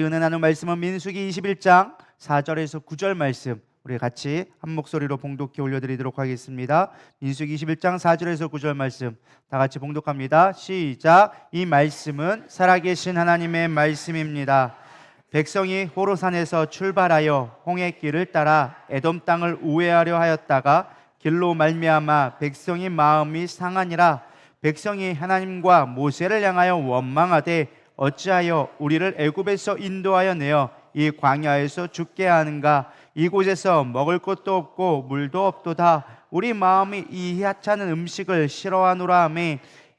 은혜 나눌 말씀은 민수기 21장 4절에서 9절 말씀, 우리 같이 한 목소리로 봉독해 올려드리도록 하겠습니다. 민수기 21장 4절에서 9절 말씀 다 같이 봉독합니다. 시작. 이 말씀은 살아계신 하나님의 말씀입니다. 백성이 호로산에서 출발하여 홍해길을 따라 에돔 땅을 우회하려 하였다가 길로 말미암아 백성의 마음이 상하니라. 백성이 하나님과 모세를 향하여 원망하되 어찌하여 우리를 애굽에서 인도하여 내어 이 광야에서 죽게 하는가? 이곳에서 먹을 것도 없고 물도 없도다. 우리 마음이 이 하찮은 음식을 싫어하노라 하며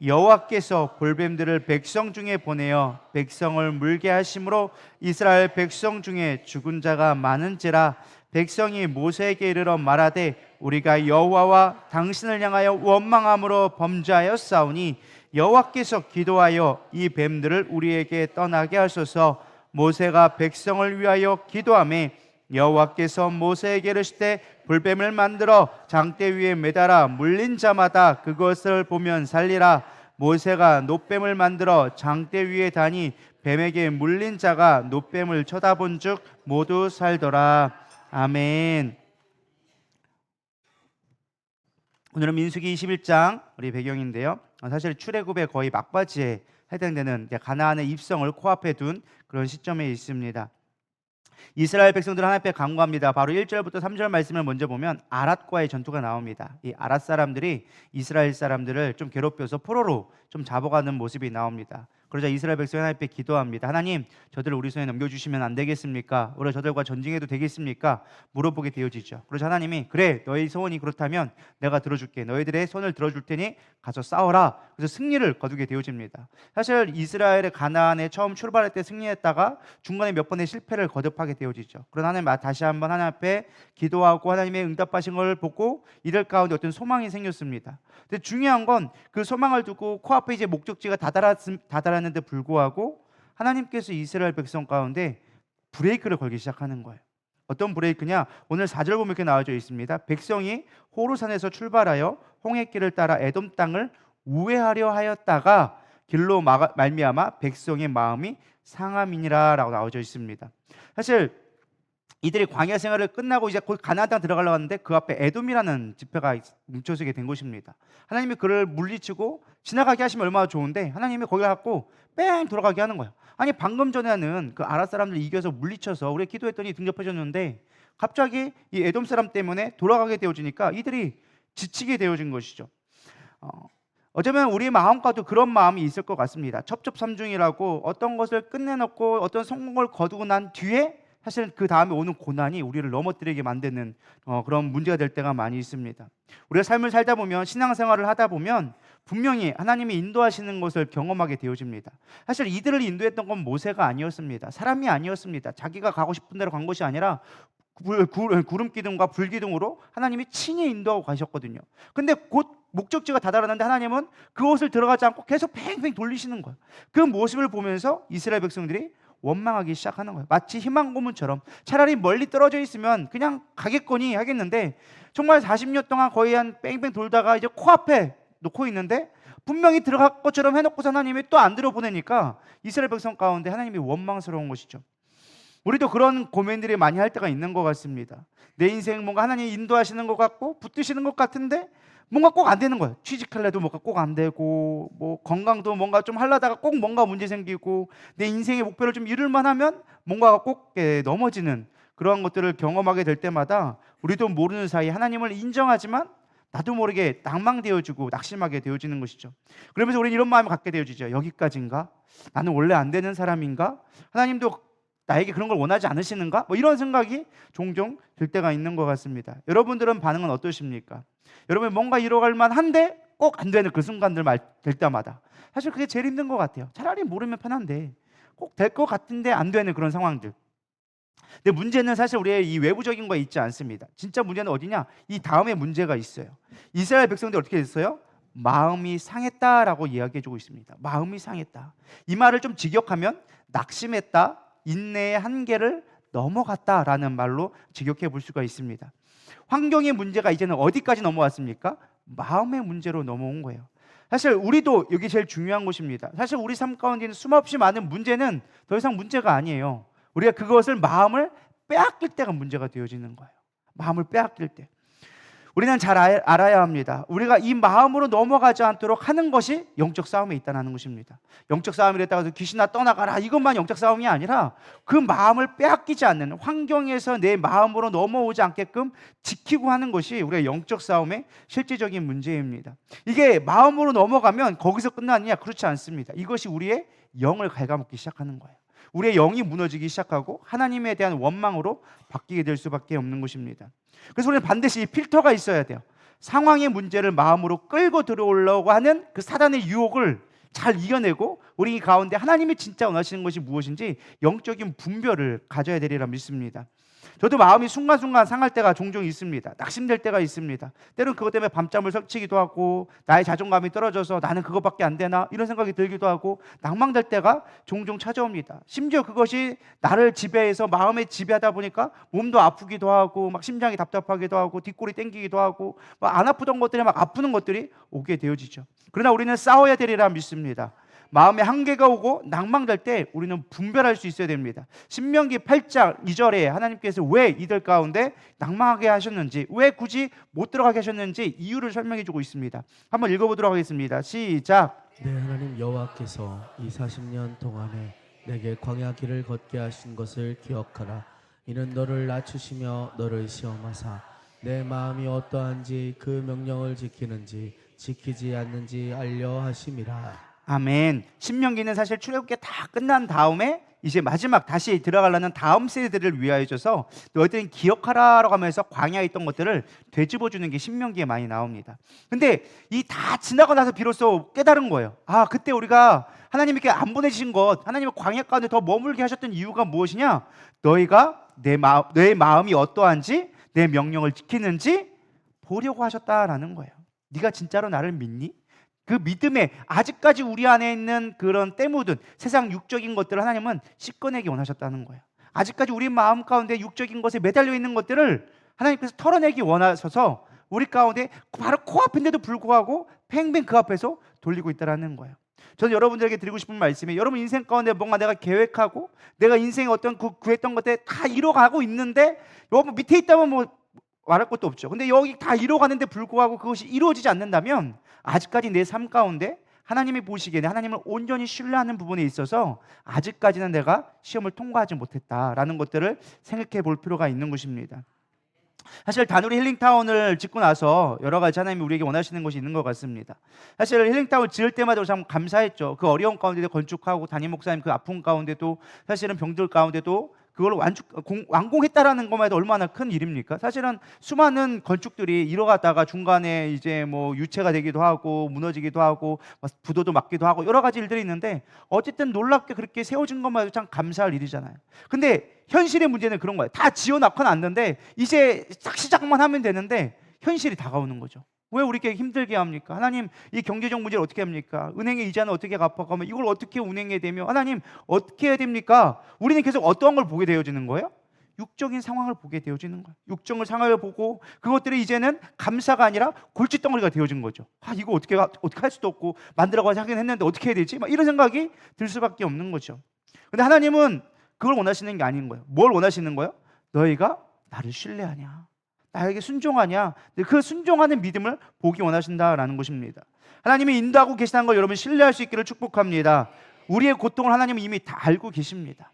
여호와께서 볼뱀들을 백성 중에 보내어 백성을 물게 하심으로 이스라엘 백성 중에 죽은 자가 많은지라. 백성이 모세에게 이르러 말하되 우리가 여호와와 당신을 향하여 원망함으로 범죄하였사오니 여호와께서 기도하여 이 뱀들을 우리에게 떠나게 하소서. 모세가 백성을 위하여 기도하매 여호와께서 모세에게 이르시되 불뱀을 만들어 장대 위에 매달아 물린 자마다 그것을 보면 살리라. 모세가 놋뱀을 만들어 장대 위에 다니 뱀에게 물린 자가 놋뱀을 쳐다본즉 모두 살더라. 아멘. 오늘은 민수기 21장 우리 배경인데요, 사실 출애굽의 거의 막바지에 해당되는 가나안의 입성을 코앞에 둔 그런 시점에 있습니다. 이스라엘 백성들은 하나님 앞에 간구합니다. 바로 1절부터 3절 말씀을 먼저 보면 아랏과의 전투가 나옵니다. 이 아랏 사람들이 이스라엘 사람들을 좀 괴롭혀서 포로로 좀 잡아가는 모습이 나옵니다. 그러자 이스라엘 백성이 하나님 앞에 기도합니다. 하나님, 저들을 우리 손에 넘겨주시면 안 되겠습니까? 우리가 저들과 전쟁해도 되겠습니까? 물어보게 되어지죠. 그러자 하나님이 그래, 너희 소원이 그렇다면 내가 들어줄게. 너희들의 손을 들어줄 테니 가서 싸워라. 그래서 승리를 거두게 되어집니다. 사실 이스라엘의 가나안에 처음 출발할 때 승리했다가 중간에 몇 번의 실패를 거듭하게 되어지죠. 그러나 하나님 다시 한번 하나님 앞에 기도하고 하나님의 응답하신 걸 보고 이들 가운데 어떤 소망이 생겼습니다. 근데 중요한 건 그 소망을 두고 코앞에 이제 목적지가 다다랐는데 불구하고 하나님께서 이스라엘 백성 가운데 브레이크를 걸기 시작하는 거예요. 어떤 브레이크냐? 오늘 4절 보면 이렇게 나와져 있습니다. 백성이 호르산에서 출발하여 홍해길을 따라 에돔 땅을 우회하려 하였다가 길로 말미암아 백성의 마음이 상함이니라 라고 나와져 있습니다. 사실 이들이 광야 생활을 끝나고 이제 곧 가나안 땅 들어가려고 하는데 그 앞에 에돔이라는 지파가 뭉쳐서게 된 것입니다. 하나님이 그를 물리치고 지나가게 하시면 얼마나 좋은데 하나님이 거기 갖고 뺑 돌아가게 하는 거예요. 아니 방금 전에는 그 아랏 사람들 이겨서 물리쳐서 우리가 기도했더니 등접해졌는데 갑자기 이 에돔 사람 때문에 돌아가게 되어지니까 이들이 지치게 되어진 것이죠. 어쩌면 우리 마음과도 그런 마음이 있을 것 같습니다. 첩첩산중이라고 어떤 것을 끝내놓고 어떤 성공을 거두고 난 뒤에 사실 그 다음에 오는 고난이 우리를 넘어뜨리게 만드는 그런 문제가 될 때가 많이 있습니다. 우리가 삶을 살다 보면, 신앙생활을 하다 보면 분명히 하나님이 인도하시는 것을 경험하게 되어집니다. 사실 이들을 인도했던 건 모세가 아니었습니다. 사람이 아니었습니다. 자기가 가고 싶은 대로 간 것이 아니라 구름 기둥과 불 기둥으로 하나님이 친히 인도하고 가셨거든요. 근데 곧 목적지가 다다랐는데 하나님은 그곳을 들어가지 않고 계속 팽팽 돌리시는 거예요. 그 모습을 보면서 이스라엘 백성들이 원망하기 시작하는 거예요. 마치 희망 고문처럼 차라리 멀리 떨어져 있으면 그냥 가겠거니 하겠는데 정말 40년 동안 거의 한 뺑뺑 돌다가 이제 코앞에 놓고 있는데 분명히 들어갈 것처럼 해놓고서 하나님이 또 안 들어보내니까 이스라엘 백성 가운데 하나님이 원망스러운 것이죠. 우리도 그런 고민들이 많이 할 때가 있는 것 같습니다. 내 인생 뭔가 하나님이 인도하시는 것 같고 붙드시는 것 같은데 뭔가 꼭 안 되는 거예요. 취직할래도 뭔가 꼭 안 되고, 뭐 건강도 뭔가 좀 하려다가 꼭 뭔가 문제 생기고, 내 인생의 목표를 좀 이룰만 하면 뭔가가 꼭 넘어지는 그러한 것들을 경험하게 될 때마다 우리도 모르는 사이 하나님을 인정하지만 나도 모르게 낭망되어지고 낙심하게 되어지는 것이죠. 그러면서 우리는 이런 마음을 갖게 되어지죠. 여기까지인가? 나는 원래 안 되는 사람인가? 하나님도 나에게 그런 걸 원하지 않으시는가? 뭐 이런 생각이 종종 들 때가 있는 것 같습니다. 여러분들은 반응은 어떠십니까? 여러분 뭔가 이뤄갈 만한데 꼭 안 되는 그 순간들 될 때마다 사실 그게 제일 힘든 것 같아요. 차라리 모르면 편한데 꼭 될 것 같은데 안 되는 그런 상황들. 근데 문제는 사실 우리의 이 외부적인 거에 있지 않습니다. 진짜 문제는 어디냐? 이 다음에 문제가 있어요. 이스라엘 백성들 어떻게 됐어요? 마음이 상했다라고 이야기해주고 있습니다. 마음이 상했다. 이 말을 좀 직역하면 낙심했다, 인내의 한계를 넘어갔다라는 말로 직역해 볼 수가 있습니다. 환경의 문제가 이제는 어디까지 넘어왔습니까? 마음의 문제로 넘어온 거예요. 사실 우리도 여기 제일 중요한 것입니다. 사실 우리 삶 가운데 있는 수없이 많은 문제는 더 이상 문제가 아니에요. 우리가 그것을 마음을 빼앗길 때가 문제가 되어지는 거예요. 마음을 빼앗길 때. 우리는 잘 알아야 합니다. 우리가 이 마음으로 넘어가지 않도록 하는 것이 영적 싸움에 있다는 것입니다. 영적 싸움이랬다고 해서 귀신아 떠나가라 이것만 영적 싸움이 아니라 그 마음을 빼앗기지 않는 환경에서 내 마음으로 넘어오지 않게끔 지키고 하는 것이 우리의 영적 싸움의 실질적인 문제입니다. 이게 마음으로 넘어가면 거기서 끝나느냐? 그렇지 않습니다. 이것이 우리의 영을 갉아먹기 시작하는 거예요. 우리의 영이 무너지기 시작하고 하나님에 대한 원망으로 바뀌게 될 수밖에 없는 것입니다. 그래서 우리는 반드시 필터가 있어야 돼요. 상황의 문제를 마음으로 끌고 들어오려고 하는 그 사단의 유혹을 잘 이겨내고 우리 가운데 하나님이 진짜 원하시는 것이 무엇인지 영적인 분별을 가져야 되리라 믿습니다. 저도 마음이 순간순간 상할 때가 종종 있습니다. 낙심될 때가 있습니다. 때로는 그것 때문에 밤잠을 설치기도 하고 나의 자존감이 떨어져서 나는 그것밖에 안 되나 이런 생각이 들기도 하고 낭망될 때가 종종 찾아옵니다. 심지어 그것이 나를 지배해서 마음에 지배하다 보니까 몸도 아프기도 하고 막 심장이 답답하기도 하고 뒷골이 땡기기도 하고 막 안 아프던 것들이 막 아프는 것들이 오게 되어지죠. 그러나 우리는 싸워야 되리라 믿습니다. 마음에 한계가 오고 낭망될 때 우리는 분별할 수 있어야 됩니다. 신명기 8장 2절에 하나님께서 왜 이들 가운데 낭망하게 하셨는지, 왜 굳이 못 들어가게 하셨는지 이유를 설명해 주고 있습니다. 한번 읽어보도록 하겠습니다. 시작. 내 하나님 여호와께서 이 40년 동안에 내게 광야 길을 걷게 하신 것을 기억하라. 이는 너를 낮추시며 너를 시험하사 내 마음이 어떠한지 그 명령을 지키는지 지키지 않는지 알려 하심이라. 아멘. 신명기는 사실 출애굽기 다 끝난 다음에 이제 마지막 다시 들어가려는 다음 세대들을 위하여져서 너희들은 기억하라라고 하면서 광야에 있던 것들을 되짚어주는 게 신명기에 많이 나옵니다. 근데 이 다 지나고 나서 비로소 깨달은 거예요. 아, 그때 우리가 하나님께 안 보내신 것, 하나님의 광야 가운데 더 머물게 하셨던 이유가 무엇이냐? 너희가 내 마음이 어떠한지 내 명령을 지키는지 보려고 하셨다라는 거예요. 네가 진짜로 나를 믿니? 그 믿음에 아직까지 우리 안에 있는 그런 때 묻은 세상 육적인 것들을 하나님은 씻어내기 원하셨다는 거예요. 아직까지 우리 마음 가운데 육적인 것에 매달려 있는 것들을 하나님께서 털어내기 원하셔서 우리 가운데 바로 코앞인데도 불구하고 팽팽 그 앞에서 돌리고 있다는 거예요. 저는 여러분들에게 드리고 싶은 말씀이, 여러분 인생 가운데 뭔가 내가 계획하고 내가 인생에 어떤 구했던 것들 다 이뤄가고 있는데 여러분 밑에 있다면 뭐 말할 것도 없죠. 근데 여기 다 이뤄가는데 불구하고 그것이 이루어지지 않는다면 아직까지 내 삶 가운데 하나님이 보시기에 하나님을 온전히 신뢰하는 부분에 있어서 아직까지는 내가 시험을 통과하지 못했다라는 것들을 생각해 볼 필요가 있는 것입니다. 사실 다누리 힐링타운을 짓고 나서 여러 가지 하나님이 우리에게 원하시는 것이 있는 것 같습니다. 사실 힐링타운 지을 때마다 참 감사했죠. 그 어려운 가운데도 건축하고 담임 목사님 그 아픔 가운데도 사실은 병들 가운데도 그걸 완공했다라는 것만 해도 얼마나 큰 일입니까? 사실은 수많은 건축들이 이뤄가다가 중간에 이제 뭐 유체가 되기도 하고 무너지기도 하고 부도도 맞기도 하고 여러 가지 일들이 있는데 어쨌든 놀랍게 그렇게 세워진 것만 해도 참 감사할 일이잖아요. 근데 현실의 문제는 그런 거예요. 다 지어놓고 놨는데 이제 딱 시작만 하면 되는데 현실이 다가오는 거죠. 왜 우리에게 힘들게 합니까? 하나님, 이 경제적 문제를 어떻게 합니까? 은행의 이자는 어떻게 갚아가면 이걸 어떻게 운행해야 되며 하나님 어떻게 해야 됩니까? 우리는 계속 어떠한 걸 보게 되어지는 거예요? 육적인 상황을 보게 되어지는 거예요. 육적인 상황을 보고 그것들이 이제는 감사가 아니라 골칫덩어리가 되어진 거죠. 아, 이거 어떻게 할 수도 없고 만들어가서 하긴 했는데 어떻게 해야 되지? 막 이런 생각이 들 수밖에 없는 거죠. 근데 하나님은 그걸 원하시는 게 아닌 거예요. 뭘 원하시는 거예요? 너희가 나를 신뢰하냐? 나에게 순종하냐? 그 순종하는 믿음을 보기 원하신다라는 것입니다. 하나님이 인도하고 계시다는 걸 여러분 신뢰할 수 있기를 축복합니다. 우리의 고통을 하나님은 이미 다 알고 계십니다.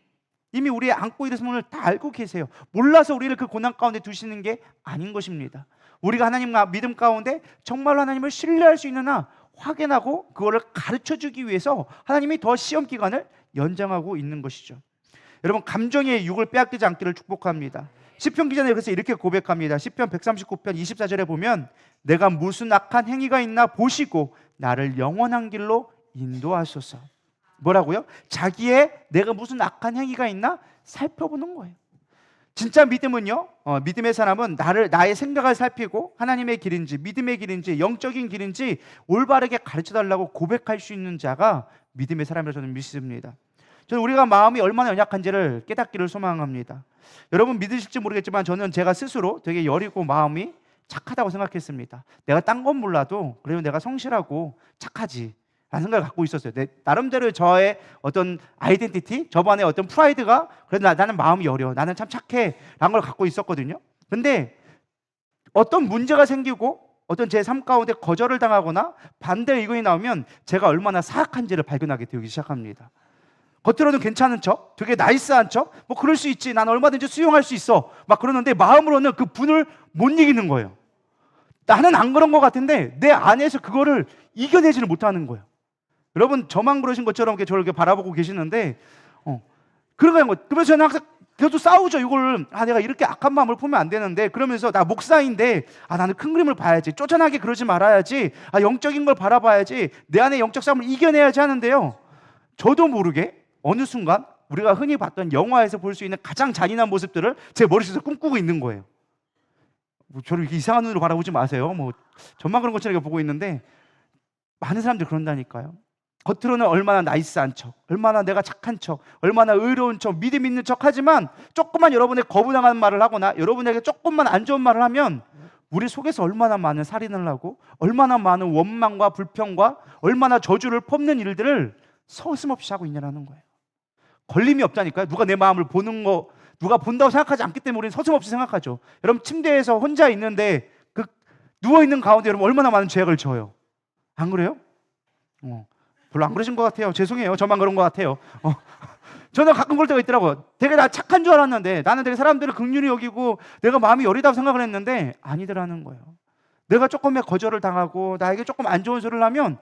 이미 우리의 안고 있음을 다 알고 계세요. 몰라서 우리를 그 고난 가운데 두시는 게 아닌 것입니다. 우리가 하나님과 믿음 가운데 정말로 하나님을 신뢰할 수 있느냐 확인하고 그거를 가르쳐주기 위해서 하나님이 더 시험 기간을 연장하고 있는 것이죠. 여러분 감정의 육을 빼앗기지 않기를 축복합니다. 시편 기자는 그래서 이렇게 고백합니다. 시편 139편 24절에 보면 내가 무슨 악한 행위가 있나 보시고 나를 영원한 길로 인도하소서. 뭐라고요? 자기의 내가 무슨 악한 행위가 있나 살펴보는 거예요. 진짜 믿음은요, 믿음의 사람은 나의 생각을 살피고 하나님의 길인지 믿음의 길인지 영적인 길인지 올바르게 가르쳐달라고 고백할 수 있는 자가 믿음의 사람이라고 저는 믿습니다. 저는 우리가 마음이 얼마나 연약한지를 깨닫기를 소망합니다. 여러분 믿으실지 모르겠지만 저는 제가 스스로 되게 여리고 마음이 착하다고 생각했습니다. 내가 딴 건 몰라도 그래도 내가 성실하고 착하지. 라는 생각을 갖고 있었어요. 나름대로 저의 어떤 아이덴티티, 저만의 어떤 프라이드가 그래도 나는 마음이 여려, 나는 참 착해 라는 걸 갖고 있었거든요. 근데 어떤 문제가 생기고 어떤 제 삶 가운데 거절을 당하거나 반대 의견이 나오면 제가 얼마나 사악한지를 발견하게 되기 시작합니다. 겉으로는 괜찮은 척, 되게 나이스한 척, 뭐 그럴 수 있지, 난 얼마든지 수용할 수 있어 막 그러는데 마음으로는 그 분을 못 이기는 거예요. 나는 안 그런 것 같은데 내 안에서 그거를 이겨내지를 못하는 거예요. 여러분 저만 그러신 것처럼 이렇게 저를 이렇게 바라보고 계시는데 그런 거예요. 그러면서 저는 항상 계속 싸우죠. 이걸 내가 이렇게 악한 마음을 품으면 안 되는데, 그러면서 나 목사인데 나는 큰 그림을 봐야지, 쪼잔하게 그러지 말아야지, 영적인 걸 바라봐야지, 내 안에 영적 싸움을 이겨내야지 하는데요, 저도 모르게 어느 순간 우리가 흔히 봤던 영화에서 볼 수 있는 가장 잔인한 모습들을 제 머릿속에서 꿈꾸고 있는 거예요. 저를 이렇게 이상한 눈으로 바라보지 마세요. 저만 그런 것처럼 보고 있는데 많은 사람들이 그런다니까요. 겉으로는 얼마나 나이스한 척, 얼마나 내가 착한 척, 얼마나 의로운 척, 믿음 있는 척 하지만 조금만 여러분의 거부당하는 말을 하거나 여러분에게 조금만 안 좋은 말을 하면 우리 속에서 얼마나 많은 살인을 하고 얼마나 많은 원망과 불평과 얼마나 저주를 퍼붓는 일들을 서슴없이 하고 있냐라는 거예요. 걸림이 없다니까요. 누가 내 마음을 보는 거, 누가 본다고 생각하지 않기 때문에 우리는 서슴없이 생각하죠. 여러분 침대에서 혼자 있는데 그 누워있는 가운데 여러분 얼마나 많은 죄악을 져요. 안 그래요? 별로 안 그러신 것 같아요. 죄송해요. 저만 그런 것 같아요. 저는 가끔 그럴 때가 있더라고요. 되게 나 착한 줄 알았는데, 나는 되게 사람들을 긍휼히 여기고 내가 마음이 여리다고 생각을 했는데 아니더라는 거예요. 내가 조금의 거절을 당하고 나에게 조금 안 좋은 소리를 하면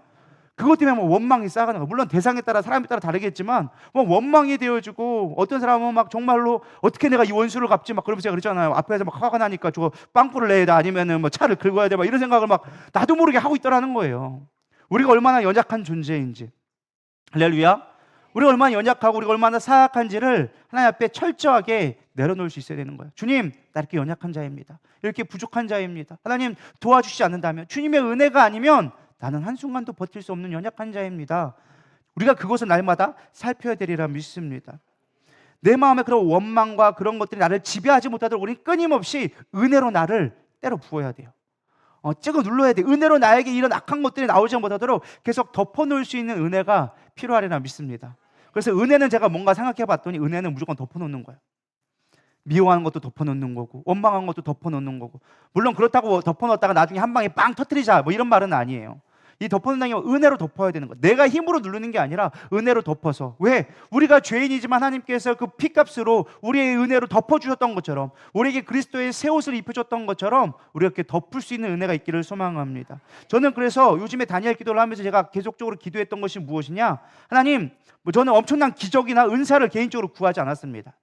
그것 때문에 원망이 쌓아가는 거예요. 물론 대상에 따라 사람에 따라 다르겠지만 원망이 되어지고, 어떤 사람은 막 정말로 어떻게 내가 이 원수를 갚지 막 그러면서 그러잖아요. 앞에서 막 화가 나니까 저거 빵꾸를 내야 돼, 아니면은 차를 긁어야 돼, 막 이런 생각을 막 나도 모르게 하고 있더라는 거예요. 우리가 얼마나 연약한 존재인지, 할렐루야, 우리가 얼마나 연약하고 우리가 얼마나 사악한지를 하나님 앞에 철저하게 내려놓을 수 있어야 되는 거예요. 주님, 나 이렇게 연약한 자입니다. 이렇게 부족한 자입니다. 하나님 도와주시지 않는다면, 주님의 은혜가 아니면 나는 한순간도 버틸 수 없는 연약한 자입니다. 우리가 그것을 날마다 살펴야 되리라 믿습니다. 내 마음에 그런 원망과 그런 것들이 나를 지배하지 못하도록 우리는 끊임없이 은혜로 나를 때려 부어야 돼요. 찍어 눌러야 돼. 은혜로 나에게 이런 악한 것들이 나오지 못하도록 계속 덮어놓을 수 있는 은혜가 필요하리라 믿습니다. 그래서 은혜는 제가 뭔가 생각해 봤더니 은혜는 무조건 덮어놓는 거예요. 미워하는 것도 덮어놓는 거고, 원망한 것도 덮어놓는 거고. 물론 그렇다고 덮어놓다가 나중에 한 방에 빵 터뜨리자 이런 말은 아니에요. 이 덮어놓는 게 은혜로 덮어야 되는 거예요. 내가 힘으로 누르는 게 아니라 은혜로 덮어서. 왜? 우리가 죄인이지만 하나님께서 그 피값으로 우리의 은혜로 덮어주셨던 것처럼, 우리에게 그리스도의 새 옷을 입혀줬던 것처럼 우리가 이렇게 덮을 수 있는 은혜가 있기를 소망합니다. 저는 그래서 요즘에 다니엘 기도를 하면서 제가 계속적으로 기도했던 것이 무엇이냐, 하나님, 저는 엄청난 기적이나 은사를 개인적으로 구하지 않았습니다.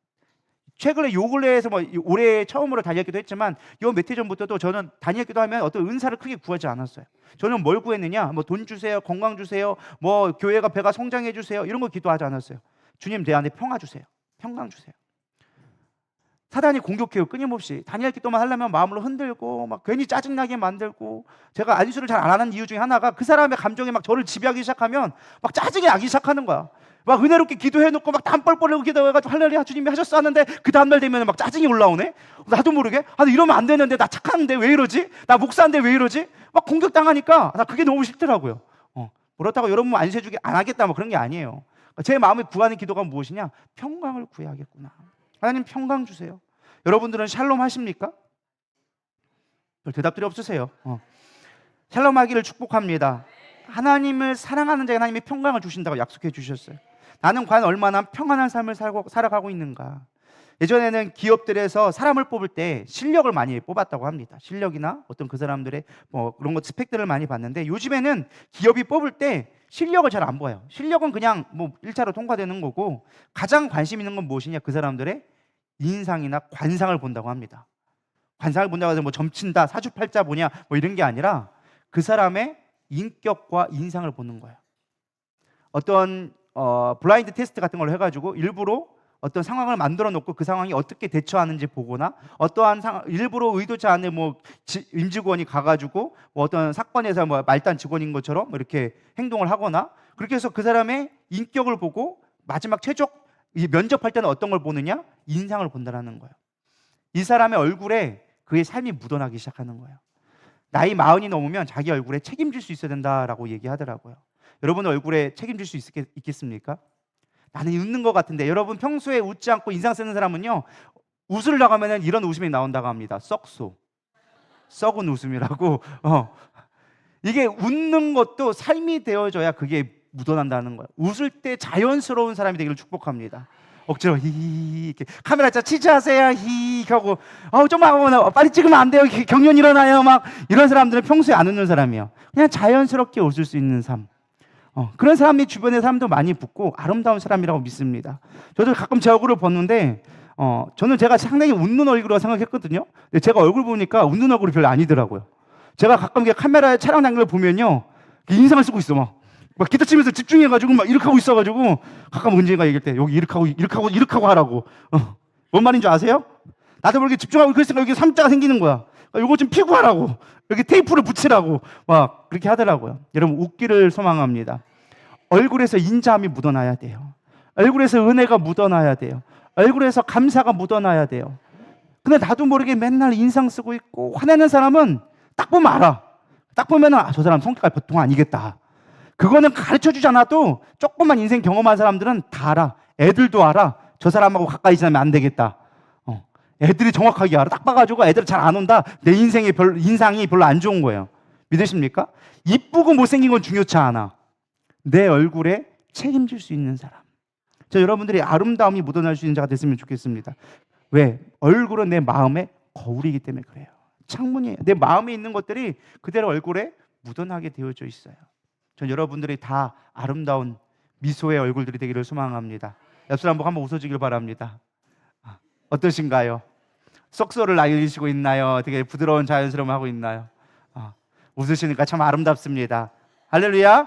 최근에 요 근래에서 올해 처음으로 다니엘 기도 했지만 요 몇 해 전부터도 저는 다니엘 기도하면 어떤 은사를 크게 구하지 않았어요. 저는 뭘 구했느냐, 돈 주세요, 건강 주세요, 교회가 배가 성장해 주세요, 이런 거 기도하지 않았어요. 주님, 내 안에 평화 주세요, 평강 주세요. 사단이 공격해요, 끊임없이. 다니엘 기도만 하려면 마음을 흔들고 막 괜히 짜증나게 만들고, 제가 안수를 잘 안 하는 이유 중에 하나가 그 사람의 감정이 막 저를 지배하기 시작하면 막 짜증이 나기 시작하는 거야. 막 은혜롭게 기도해놓고 막 땀 뻘뻘 흘리고 기도해가지고 할렐루야 주님이 하셨어 하는데 그 다음날 되면 막 짜증이 올라오네. 나도 모르게 이러면 안 되는데, 나 착한데 왜 이러지, 나 목사인데 왜 이러지, 막 공격당하니까 나 그게 너무 싫더라고요. 그렇다고 여러분 안수해주기 안 하겠다 그런 게 아니에요. 제 마음에 구하는 기도가 무엇이냐, 평강을 구해야겠구나. 하나님 평강 주세요. 여러분들은 샬롬 하십니까? 별 대답들이 없으세요. 샬롬 하기를 축복합니다. 하나님을 사랑하는 자에게 하나님이 평강을 주신다고 약속해 주셨어요. 나는 과연 얼마나 평안한 삶을 살아가고 있는가. 예전에는 기업들에서 사람을 뽑을 때 실력을 많이 뽑았다고 합니다. 실력이나 어떤 그 사람들의 그런 것 스펙들을 많이 봤는데, 요즘에는 기업이 뽑을 때 실력을 잘 안 봐요. 실력은 그냥 1차로 통과되는 거고, 가장 관심 있는 건 무엇이냐, 그 사람들의 인상이나 관상을 본다고 합니다. 관상을 본다고 해서 점친다, 사주팔자 보냐 이런 게 아니라 그 사람의 인격과 인상을 보는 거예요. 어떤 블라인드 테스트 같은 걸 해가지고 일부러 어떤 상황을 만들어 놓고 그 상황이 어떻게 대처하는지 보거나, 어떠한 일부러 의도치 않은 임직원이 가가지고 어떤 사건에서 말단 직원인 것처럼 이렇게 행동을 하거나, 그렇게 해서 그 사람의 인격을 보고 마지막 최종 면접할 때는 어떤 걸 보느냐, 인상을 본다라는 거예요. 이 사람의 얼굴에 그의 삶이 묻어나기 시작하는 거예요. 나이 40이 넘으면 자기 얼굴에 책임질 수 있어야 된다라고 얘기하더라고요. 여러분 얼굴에 책임질 수 있겠습니까? 나는 웃는 것 같은데. 여러분 평소에 웃지 않고 인상 쓰는 사람은요, 웃으려고 하면 이런 웃음이 나온다고 합니다. 썩소, 썩은 웃음이라고. 이게 웃는 것도 삶이 되어져야 그게 묻어난다는 거예요. 웃을 때 자연스러운 사람이 되기를 축복합니다. 억지로 히 이렇게 카메라 자 치즈하세요 히 하고 좀 빨리 찍으면 안 돼요, 경련 일어나요, 막 이런 사람들은 평소에 안 웃는 사람이에요. 그냥 자연스럽게 웃을 수 있는 삶. 그런 사람이 주변에 사람도 많이 붙고 아름다운 사람이라고 믿습니다. 저도 가끔 제 얼굴을 봤는데 저는 제가 상당히 웃는 얼굴이라고 생각했거든요. 근데 제가 얼굴 보니까 웃는 얼굴이 별로 아니더라고요. 제가 가끔 카메라에 촬영 장면을 보면요, 인상을 쓰고 있어. 막 기타 치면서 집중해가지고 막 이렇게 하고 있어가지고 가끔 은진이가 얘기할 때 여기 이렇게 하고 하라고. 뭔 말인 줄 아세요? 나도 모르게 집중하고 그랬으니까 여기 삼자가 생기는 거야. 요거 좀 피고 하라고. 여기 테이프를 붙이라고 막 그렇게 하더라고요. 여러분 웃기를 소망합니다. 얼굴에서 인자함이 묻어나야 돼요. 얼굴에서 은혜가 묻어나야 돼요. 얼굴에서 감사가 묻어나야 돼요. 근데 나도 모르게 맨날 인상 쓰고 있고 화내는 사람은 딱 보면 알아. 딱 보면은 저 사람 성격이 보통 아니겠다. 그거는 가르쳐주지 않아도 조금만 인생 경험한 사람들은 다 알아. 애들도 알아. 저 사람하고 가까이 지나면 안 되겠다. 애들이 정확하게 알아. 딱 봐가지고 애들 잘 안 온다. 내 인상이 별로 안 좋은 거예요. 믿으십니까? 이쁘고 못생긴 건 중요치 않아. 내 얼굴에 책임질 수 있는 사람. 여러분들이 아름다움이 묻어날 수 있는 자가 됐으면 좋겠습니다. 왜? 얼굴은 내 마음의 거울이기 때문에 그래요. 창문이에요. 내 마음에 있는 것들이 그대로 얼굴에 묻어나게 되어져 있어요. 전 여러분들이 다 아름다운 미소의 얼굴들이 되기를 소망합니다. 옆 사람 보고 한번 웃어주길 바랍니다. 어떠신가요? 썩소를 날리시고 있나요? 되게 부드러운 자연스러움 하고 있나요? 웃으시니까 참 아름답습니다. 할렐루야.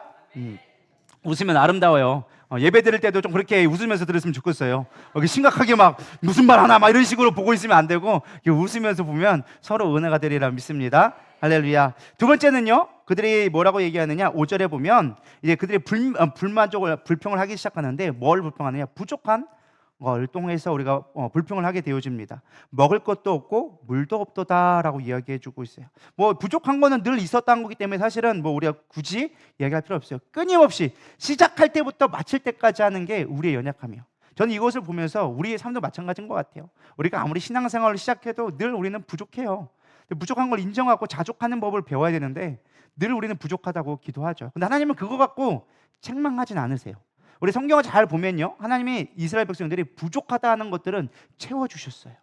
웃으면 아름다워요. 예배 드릴 때도 좀 그렇게 웃으면서 들었으면 좋겠어요. 여기 심각하게 막 무슨 말 하나 막 이런 식으로 보고 있으면 안 되고 웃으면서 보면 서로 은혜가 되리라 믿습니다. 할렐루야. 두 번째는요, 그들이 뭐라고 얘기하느냐, 5절에 보면 이제 그들이 불평을 하기 시작하는데 뭘 불평하느냐, 부족한 걸 통해서 우리가 불평을 하게 되어집니다. 먹을 것도 없고 물도 없도다라고 이야기해주고 있어요. 부족한 거는 늘 있었다는 거기 때문에 사실은 우리가 굳이 이야기할 필요 없어요. 끊임없이 시작할 때부터 마칠 때까지 하는 게 우리의 연약함이에요. 저는 이것을 보면서 우리의 삶도 마찬가지인 것 같아요. 우리가 아무리 신앙생활을 시작해도 늘 우리는 부족해요. 부족한 걸 인정하고 자족하는 법을 배워야 되는데 늘 우리는 부족하다고 기도하죠. 근데 하나님은 그거 갖고 책망하진 않으세요. 우리 성경을 잘 보면요, 하나님이 이스라엘 백성들이 부족하다 하는 것들은 채워주셨어요.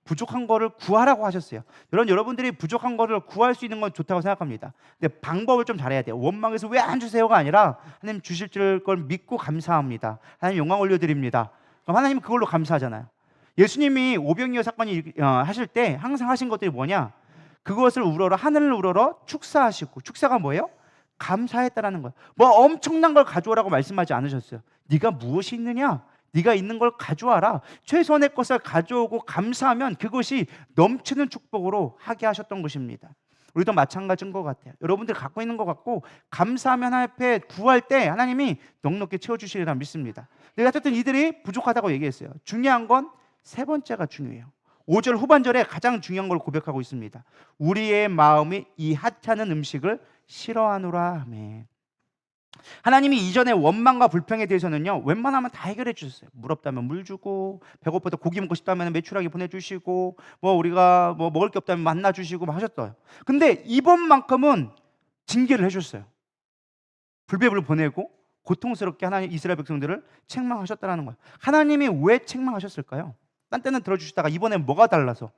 부족한 거를 구하라고 하셨어요. 여러분들이 부족한 거를 구할 수 있는 건 좋다고 생각합니다. 근데 방법을 좀 잘해야 돼요. 원망해서 왜 안 주세요가 아니라 하나님 주실 걸 믿고 감사합니다. 하나님 영광 올려드립니다. 그럼 하나님 그걸로 감사하잖아요. 예수님이 오병이어 사건이 하실 때 항상 하신 것들이 뭐냐, 그것을 우러러 하늘을 우러러 축사하시고, 축사가 뭐예요? 감사했다라는 거예요. 엄청난 걸 가져오라고 말씀하지 않으셨어요. 네가 무엇이 있느냐? 네가 있는 걸 가져와라. 최선의 것을 가져오고 감사하면 그것이 넘치는 축복으로 하게 하셨던 것입니다. 우리도 마찬가지인 것 같아요. 여러분들 갖고 있는 것 같고 감사하면 하나님 앞에 구할 때 하나님이 넉넉히 채워주시리라 믿습니다. 근데 어쨌든 이들이 부족하다고 얘기했어요. 중요한 건 세 번째가 중요해요. 5절 후반절에 가장 중요한 걸 고백하고 있습니다. 우리의 마음이 이 하찮은 음식을 싫어하노라. 아멘. 하나님이 이전에 원망과 불평에 대해서는요, 웬만하면 다 해결해 주셨어요. 물 없다면 물 주고, 배고파도 고기 먹고 싶다면 매출하게 보내주시고, 우리가 먹을 게 없다면 만나 주시고 하셨어요. 근데 이번만큼은 징계를 해줬어요. 불뱀을 보내고 고통스럽게 하나님 이스라엘 백성들을 책망하셨다는 거예요. 하나님이 왜 책망하셨을까요? 딴 때는 들어주시다가 이번엔 뭐가 달라서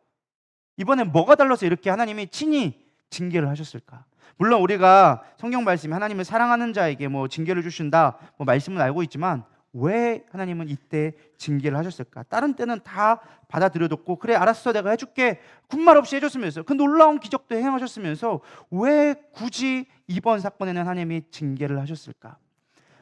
이렇게 하나님이 친히 징계를 하셨을까? 물론 우리가 성경 말씀이 하나님을 사랑하는 자에게 징계를 주신다 말씀은 알고 있지만 왜 하나님은 이때 징계를 하셨을까? 다른 때는 다 받아들여줬고 그래 알았어 내가 해줄게 군말 없이 해줬으면서 그 놀라운 기적도 행하셨으면서 왜 굳이 이번 사건에는 하나님이 징계를 하셨을까?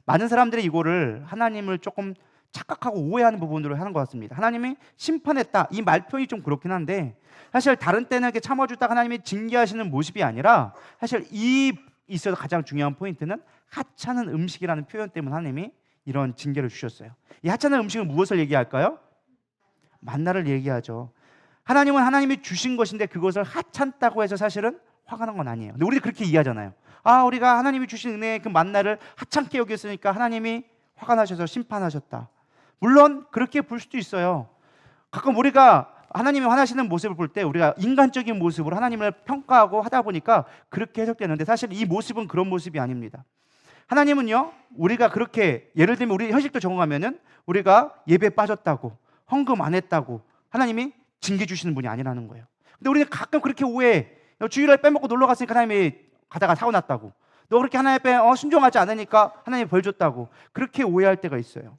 많은 사람들이 이거를 하나님을 조금 착각하고 오해하는 부분으로 하는 것 같습니다. 하나님이 심판했다 이 말표현이 좀 그렇긴 한데 사실 다른 때는 이렇게 참아주다가 하나님이 징계하시는 모습이 아니라 사실 이 있어서 가장 중요한 포인트는 하찮은 음식이라는 표현 때문에 하나님이 이런 징계를 주셨어요. 이 하찮은 음식은 무엇을 얘기할까요? 만나를 얘기하죠. 하나님은 하나님이 주신 것인데 그것을 하찮다고 해서 사실은 화가 난 건 아니에요. 근데 우리도 그렇게 이해하잖아요. 아, 우리가 하나님이 주신 은혜의 그 만나를 하찮게 여겼으니까 하나님이 화가 나셔서 심판하셨다. 물론 그렇게 볼 수도 있어요. 가끔 우리가 하나님이 화나시는 모습을 볼 때 우리가 인간적인 모습으로 하나님을 평가하고 하다 보니까 그렇게 해석되는데, 사실 이 모습은 그런 모습이 아닙니다. 하나님은요, 우리가 그렇게, 예를 들면 우리 현실도 적용하면은 우리가 예배에 빠졌다고, 헌금 안 했다고 하나님이 징계 주시는 분이 아니라는 거예요. 근데 우리는 가끔 그렇게 오해해. 주일날 빼먹고 놀러 갔으니까 하나님이 가다가 사고 났다고, 너 그렇게 하나님 앞에 순종하지 않으니까 하나님이 벌 줬다고, 그렇게 오해할 때가 있어요.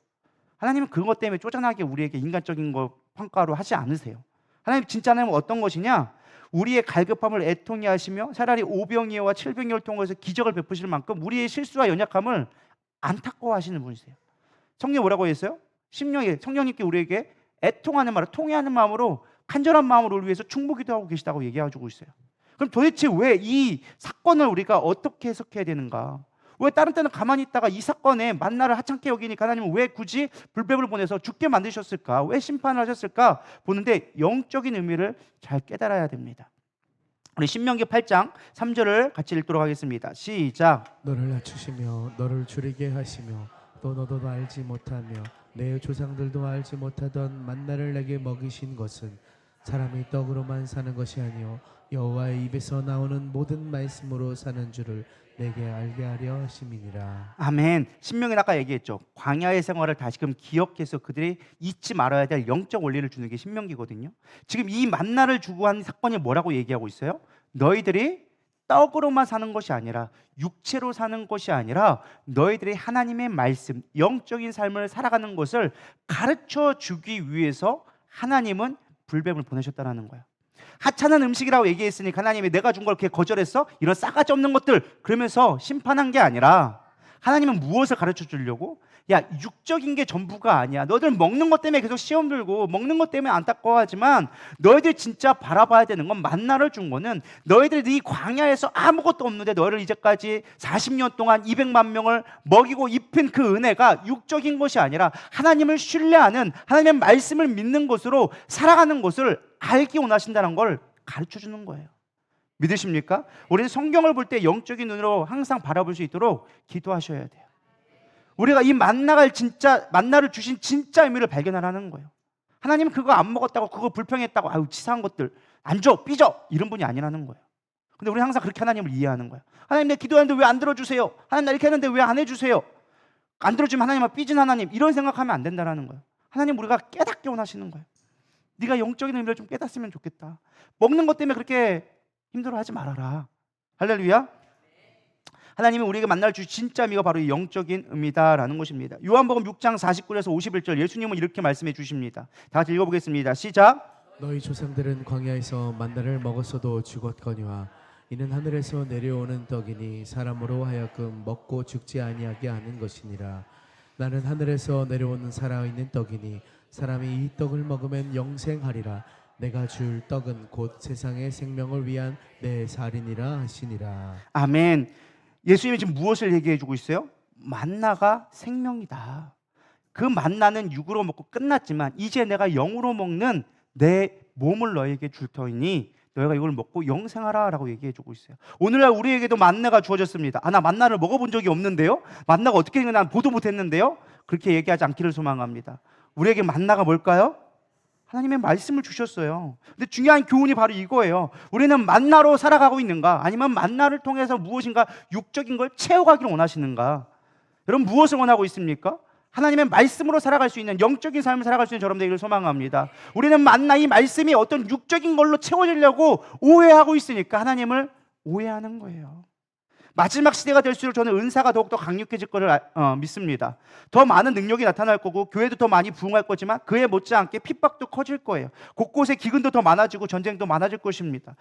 하나님은 그것 때문에 쪼잔하게 우리에게 인간적인 거 평가로 하지 않으세요. 하나님 진짜 하나님은 어떤 것이냐, 우리의 갈급함을 애통히 하시며 차라리 오병이어와 칠병이어를 통해서 기적을 베푸실 만큼 우리의 실수와 연약함을 안타까워하시는 분이세요. 성경 뭐라고 했어요? 심령에, 성령님께 우리에게 애통하는 마음으로, 통회하는 마음으로, 간절한 마음으로 우리 위해서 충고기도 하고 계시다고 얘기해주고 있어요. 그럼 도대체 왜 이 사건을 우리가 어떻게 해석해야 되는가? 왜 다른 때는 가만히 있다가 이 사건에 만나를 하찮게 여기니까 하나님은 왜 굳이 불뱀을 보내서 죽게 만드셨을까? 왜 심판을 하셨을까? 보는데 영적인 의미를 잘 깨달아야 됩니다. 우리 신명기 8장 3절을 같이 읽도록 하겠습니다. 시작. 너를 낮추시며 너를 줄이게 하시며 또 너도 알지 못하며 내 조상들도 알지 못하던 만나를 내게 먹이신 것은 사람이 떡으로만 사는 것이 아니요 여호와의 입에서 나오는 모든 말씀으로 사는 줄을 내게 알게 하려 하심이니라. 아멘. 신명기는 아까 얘기했죠. 광야의 생활을 다시금 기억해서 그들이 잊지 말아야 될 영적 원리를 주는 게 신명기거든요. 지금 이 만나를 주고 한 사건이 뭐라고 얘기하고 있어요? 너희들이 떡으로만 사는 것이 아니라, 육체로 사는 것이 아니라 너희들이 하나님의 말씀, 영적인 삶을 살아가는 것을 가르쳐 주기 위해서 하나님은 불뱀을 보내셨다는 거예요. 하찮은 음식이라고 얘기했으니까 하나님이 내가 준 걸 이렇게 거절했어? 이런 싸가지 없는 것들, 그러면서 심판한 게 아니라, 하나님은 무엇을 가르쳐 주려고? 야, 육적인 게 전부가 아니야. 너희들 먹는 것 때문에 계속 시험 들고 먹는 것 때문에 안타까워하지만, 너희들 진짜 바라봐야 되는 건, 만나를 준 거는 너희들이 이 광야에서 아무것도 없는데 너희를 이제까지 40년 동안 200만 명을 먹이고 입힌 그 은혜가 육적인 것이 아니라 하나님을 신뢰하는, 하나님의 말씀을 믿는 것으로 살아가는 것을 알기 원하신다는 걸 가르쳐 주는 거예요. 믿으십니까? 우리는 성경을 볼 때 영적인 눈으로 항상 바라볼 수 있도록 기도하셔야 돼요. 우리가 이 만나를 주신 진짜 의미를 발견하라는 거예요. 하나님은 그거 안 먹었다고, 그거 불평했다고, 아유 치사한 것들 안 줘, 삐져, 이런 분이 아니라는 거예요. 근데 우리는 항상 그렇게 하나님을 이해하는 거예요. 하나님, 내 기도하는데 왜 안 들어주세요? 하나님, 나 이렇게 했는데 왜 안 해주세요? 안 들어주면 하나님은 삐진 하나님, 이런 생각하면 안 된다는 거예요. 하나님, 우리가 깨닫게 원하시는 거예요. 네가 영적인 의미를 좀 깨닫으면 좋겠다. 먹는 것 때문에 그렇게 힘들어하지 말아라. 할렐루야. 하나님이 우리에게 만날 주 진짜 의미가 바로 이 영적인 의미다라는 것입니다. 요한복음 6장 49절에서 51절, 예수님은 이렇게 말씀해 주십니다. 다 같이 읽어보겠습니다. 시작. 너희 조상들은 광야에서 만나를 먹었어도 죽었거니와 이는 하늘에서 내려오는 떡이니 사람으로 하여금 먹고 죽지 아니하게 하는 것이니라. 나는 하늘에서 내려오는 살아있는 떡이니 사람이 이 떡을 먹으면 영생하리라. 내가 줄 떡은 곧 세상의 생명을 위한 내 살이니라 하시니라. 아멘. 예수님이 지금 무엇을 얘기해 주고 있어요? 만나가 생명이다. 그 만나는 육으로 먹고 끝났지만 이제 내가 영으로 먹는 내 몸을 너에게 줄 터이니 너희가 이걸 먹고 영생하라 라고 얘기해 주고 있어요. 오늘날 우리에게도 만나가 주어졌습니다. 나 만나를 먹어본 적이 없는데요, 만나가 어떻게 되는지 난 보도 못했는데요, 그렇게 얘기하지 않기를 소망합니다. 우리에게 만나가 뭘까요? 하나님의 말씀을 주셨어요. 근데 중요한 교훈이 바로 이거예요. 우리는 만나로 살아가고 있는가, 아니면 만나를 통해서 무엇인가 육적인 걸 채워가기를 원하시는가? 여러분, 무엇을 원하고 있습니까? 하나님의 말씀으로 살아갈 수 있는, 영적인 삶을 살아갈 수 있는 여러분 되기를 소망합니다. 우리는 만나, 이 말씀이 어떤 육적인 걸로 채워지려고 오해하고 있으니까 하나님을 오해하는 거예요. 마지막 시대가 될수록 저는 은사가 더욱더 강력해질 것을 믿습니다. 더 많은 능력이 나타날 거고 교회도 더 많이 부흥할 거지만 그에 못지않게 핍박도 커질 거예요. 곳곳에 기근도 더 많아지고 전쟁도 많아질 것입니다.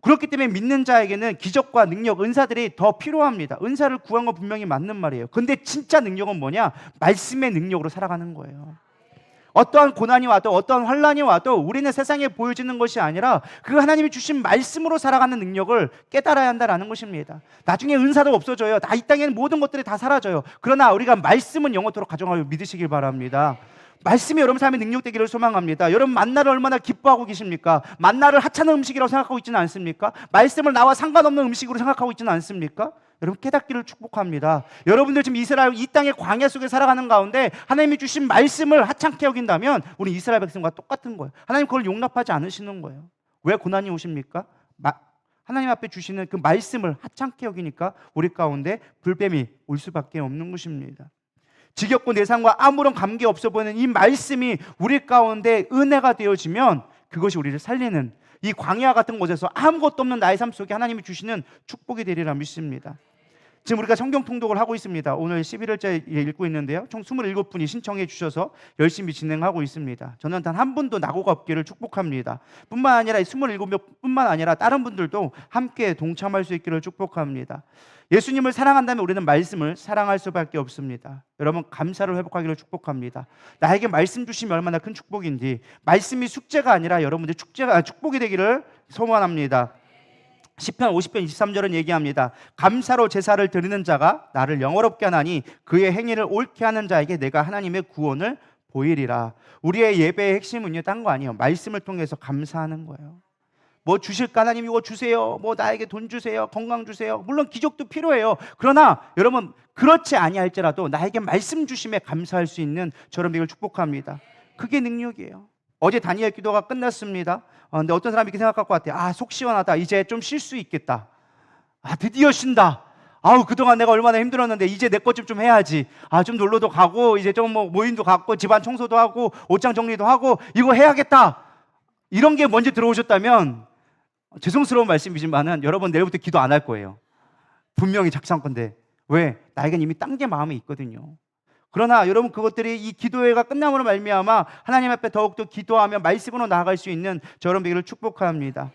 그렇기 때문에 믿는 자에게는 기적과 능력, 은사들이 더 필요합니다. 은사를 구한 건 분명히 맞는 말이에요. 근데 진짜 능력은 뭐냐? 말씀의 능력으로 살아가는 거예요. 어떠한 고난이 와도, 어떠한 환난이 와도 우리는 세상에 보여지는 것이 아니라 그 하나님이 주신 말씀으로 살아가는 능력을 깨달아야 한다는 것입니다. 나중에 은사도 없어져요. 이 땅에는 모든 것들이 다 사라져요. 그러나 우리가 말씀은 영원토록 가져가고 믿으시길 바랍니다. 말씀이 여러분 삶에 능력되기를 소망합니다. 여러분 만나를 얼마나 기뻐하고 계십니까? 만나를 하찮은 음식이라고 생각하고 있지는 않습니까? 말씀을 나와 상관없는 음식으로 생각하고 있지는 않습니까? 여러분 깨닫기를 축복합니다. 여러분들 지금 이스라엘 이 땅의 광야 속에 살아가는 가운데 하나님이 주신 말씀을 하찮게 여긴다면 우리 이스라엘 백성과 똑같은 거예요. 하나님 그걸 용납하지 않으시는 거예요. 왜 고난이 오십니까? 하나님 앞에 주시는 그 말씀을 하찮게 여기니까 우리 가운데 불뱀이 올 수밖에 없는 것입니다. 지겹고 내상과 아무런 관계 없어 보이는 이 말씀이 우리 가운데 은혜가 되어지면 그것이 우리를 살리는 이 광야 같은 곳에서 아무것도 없는 나의 삶 속에 하나님이 주시는 축복이 되리라 믿습니다. 지금 우리가 성경 통독을 하고 있습니다. 오늘 11일째 읽고 있는데요. 총 27분이 신청해 주셔서 열심히 진행하고 있습니다. 저는 단 한 분도 낙오가 없기를 축복합니다. 뿐만 아니라 27명뿐만 아니라 다른 분들도 함께 동참할 수 있기를 축복합니다. 예수님을 사랑한다면 우리는 말씀을 사랑할 수밖에 없습니다. 여러분 감사를 회복하기를 축복합니다. 나에게 말씀 주심이 얼마나 큰 축복인지 말씀이 숙제가 아니라 여러분들 축복이 되기를 소원합니다. 시편 50편 23절은 얘기합니다. 감사로 제사를 드리는 자가 나를 영화롭게 하나니 그의 행위를 옳게 하는 자에게 내가 하나님의 구원을 보이리라. 우리의 예배의 핵심은요 딴 거 아니에요. 말씀을 통해서 감사하는 거예요. 뭐 주실까? 하나님 이거 주세요. 뭐 나에게 돈 주세요. 건강 주세요. 물론 기적도 필요해요. 그러나 여러분 그렇지 아니할지라도 나에게 말씀 주심에 감사할 수 있는 저런 되기를 축복합니다. 그게 능력이에요. 어제 다니엘 기도가 끝났습니다. 근데 어떤 사람이 이렇게 생각할 것 같아요. 속 시원하다. 이제 좀 쉴 수 있겠다. 드디어 쉰다. 그동안 내가 얼마나 힘들었는데 이제 내 것 좀 해야지. 좀 놀러도 가고 이제 좀 뭐 모임도 갖고 집안 청소도 하고 옷장 정리도 하고 이거 해야겠다. 이런 게 먼저 들어오셨다면 죄송스러운 말씀이지만은 여러분 내일부터 기도 안 할 거예요. 분명히 작상건데. 왜? 나에겐 이미 딴 게 마음에 있거든요. 그러나 여러분 그것들이 이 기도회가 끝남으로 말미암아 하나님 앞에 더욱더 기도하며 말씀으로 나아갈 수 있는 저런 되기를 축복합니다.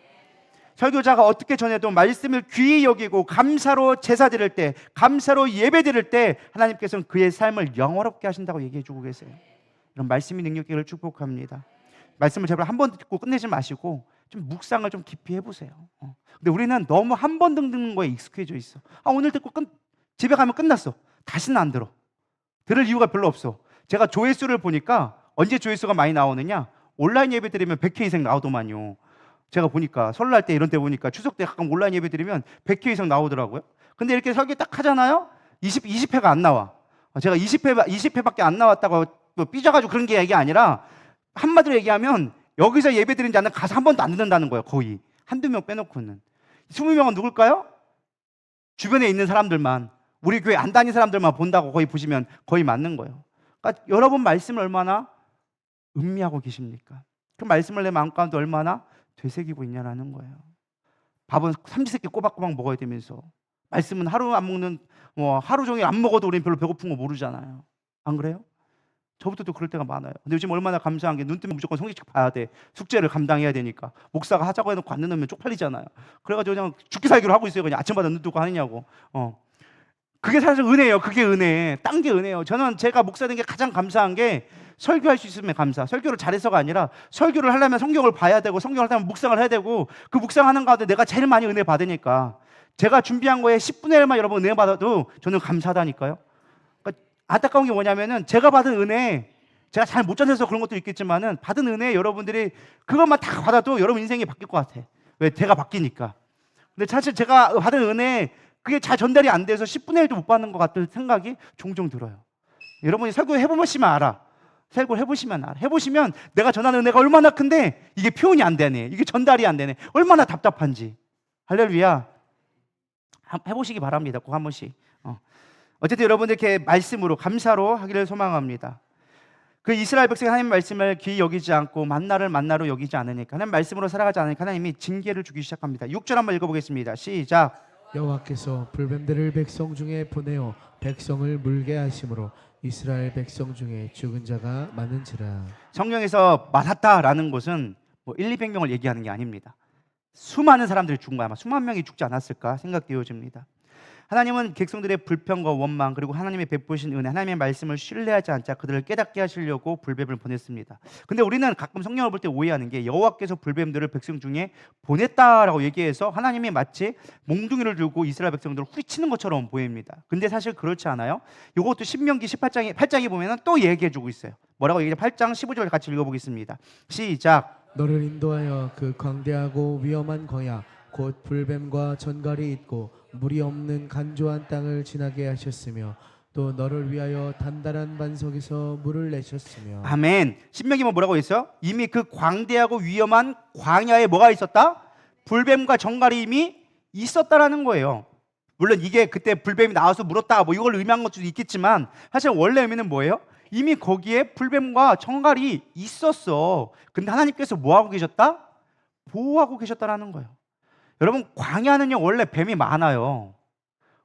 설교자가 어떻게 전해도 말씀을 귀히 여기고 감사로 제사 드릴 때, 감사로 예배 드릴 때 하나님께서는 그의 삶을 영화롭게 하신다고 얘기해 주고 계세요. 이런 말씀이 능력되기를 축복합니다. 말씀을 제발 한 번 듣고 끝내지 마시고 좀 묵상을 좀 깊이 해보세요. 근데 우리는 너무 한 번 듣는 거에 익숙해져 있어. 오늘 듣고 집에 가면 끝났어. 다시는 안 들어. 들을 이유가 별로 없어. 제가 조회수를 보니까 언제 조회수가 많이 나오느냐? 온라인 예배 드리면 100회 이상 나오더만요. 제가 보니까 설날 때 이런 때 보니까 추석 때 가끔 온라인 예배 드리면 100회 이상 나오더라고요. 근데 이렇게 설교 딱 하잖아요. 20회가 안 나와. 제가 20회밖에 안 나왔다고 삐져가지고 그런 게 얘기 아니라 한마디로 얘기하면 여기서 예배 드린 자는 가서 한 번도 안 듣는다는 거예요. 거의 한두 명 빼놓고는. 20명은 누굴까요? 주변에 있는 사람들만, 우리 교회 안 다닌 사람들만 본다고 거의 보시면 거의 맞는 거예요. 그러니까 여러분 말씀을 얼마나 음미하고 계십니까? 그 말씀을 내 마음 가운데 얼마나 되새기고 있냐라는 거예요. 밥은 삼시세끼 꼬박꼬박 먹어야 되면서 말씀은 하루 안 먹는, 하루 종일 안 먹어도 우리는 별로 배고픈 거 모르잖아요. 안 그래요? 저부터도 그럴 때가 많아요. 근데 요즘 얼마나 감사한 게 눈 뜨면 무조건 성경책 봐야 돼. 숙제를 감당해야 되니까. 목사가 하자고 해놓고 안 넣으면 쪽팔리잖아요. 그래가지고 그냥 죽기 살기로 하고 있어요. 그냥 아침마다 눈 뜨고 하느냐고. 그게 사실 은혜예요. 그게 은혜. 딴 게 은혜예요. 저는 제가 목사 된 게 가장 감사한 게 설교할 수 있으면 감사. 설교를 잘해서가 아니라 설교를 하려면 성경을 봐야 되고 성경을 하려면 묵상을 해야 되고 그 묵상하는 가운데 내가 제일 많이 은혜 받으니까 제가 준비한 거에 10분의 1만 여러분 은혜 받아도 저는 감사하다니까요. 그러니까 안타까운 게 뭐냐면은 제가 받은 은혜, 제가 잘 못 전해서 그런 것도 있겠지만은 받은 은혜 여러분들이 그것만 다 받아도 여러분 인생이 바뀔 것 같아. 왜? 제가 바뀌니까. 근데 사실 제가 받은 은혜 그게 잘 전달이 안 돼서 10분의 1도 못 받는 것 같은 생각이 종종 들어요. 여러분이 설교 해보시면 알아. 설교를 해보시면 알아. 해보시면 내가 전하는 은혜가 얼마나 큰데 이게 표현이 안 되네. 이게 전달이 안 되네. 얼마나 답답한지. 할렐루야. 해보시기 바랍니다. 꼭 한 번씩. 어쨌든 여러분들 이렇게 말씀으로 감사로 하기를 소망합니다. 그 이스라엘 백성이 하나님 말씀을 귀히 여기지 않고 만나를 만나로 여기지 않으니까 하나님 말씀으로 살아가지 않으니까 하나님이 징계를 주기 시작합니다. 6절 한번 읽어보겠습니다. 시작. 여호와께서 불뱀들을 백성 중에 보내어 백성을 물게 하심으로 이스라엘 백성 중에 죽은 자가 많은지라. 성경에서 많았다라는 것은 1, 200명을 얘기하는 게 아닙니다. 수많은 사람들이 죽은 거야. 아마 수만 명이 죽지 않았을까 생각되어집니다. 하나님은 백성들의 불평과 원망 그리고 하나님의 베푸신 은혜, 하나님의 말씀을 신뢰하지 않자 그들을 깨닫게 하시려고 불뱀을 보냈습니다. 근데 우리는 가끔 성경을 볼 때 오해하는 게 여호와께서 불뱀들을 백성 중에 보냈다라고 얘기해서 하나님이 마치 몽둥이를 들고 이스라엘 백성들을 후리치는 것처럼 보입니다. 근데 사실 그렇지 않아요. 이것도 신명기 8장에 보면 또 얘기해주고 있어요. 뭐라고 얘기해? 8장 15절 같이 읽어보겠습니다. 시작. 너를 인도하여 그 광대하고 위험한 광야 곧 불뱀과 전갈이 있고 물이 없는 간조한 땅을 지나게 하셨으며 또 너를 위하여 단단한 반석에서 물을 내셨으며. 아멘. 신명기면 뭐라고 했어요? 이미 그 광대하고 위험한 광야에 뭐가 있었다? 불뱀과 전갈이 이미 있었다라는 거예요. 물론 이게 그때 불뱀이 나와서 물었다 뭐 이걸 의미한 것도 있겠지만 사실 원래 의미는 뭐예요? 이미 거기에 불뱀과 전갈이 있었어. 근데 하나님께서 뭐 하고 계셨다? 보호하고 계셨다라는 거예요. 여러분, 광야는요 원래 뱀이 많아요.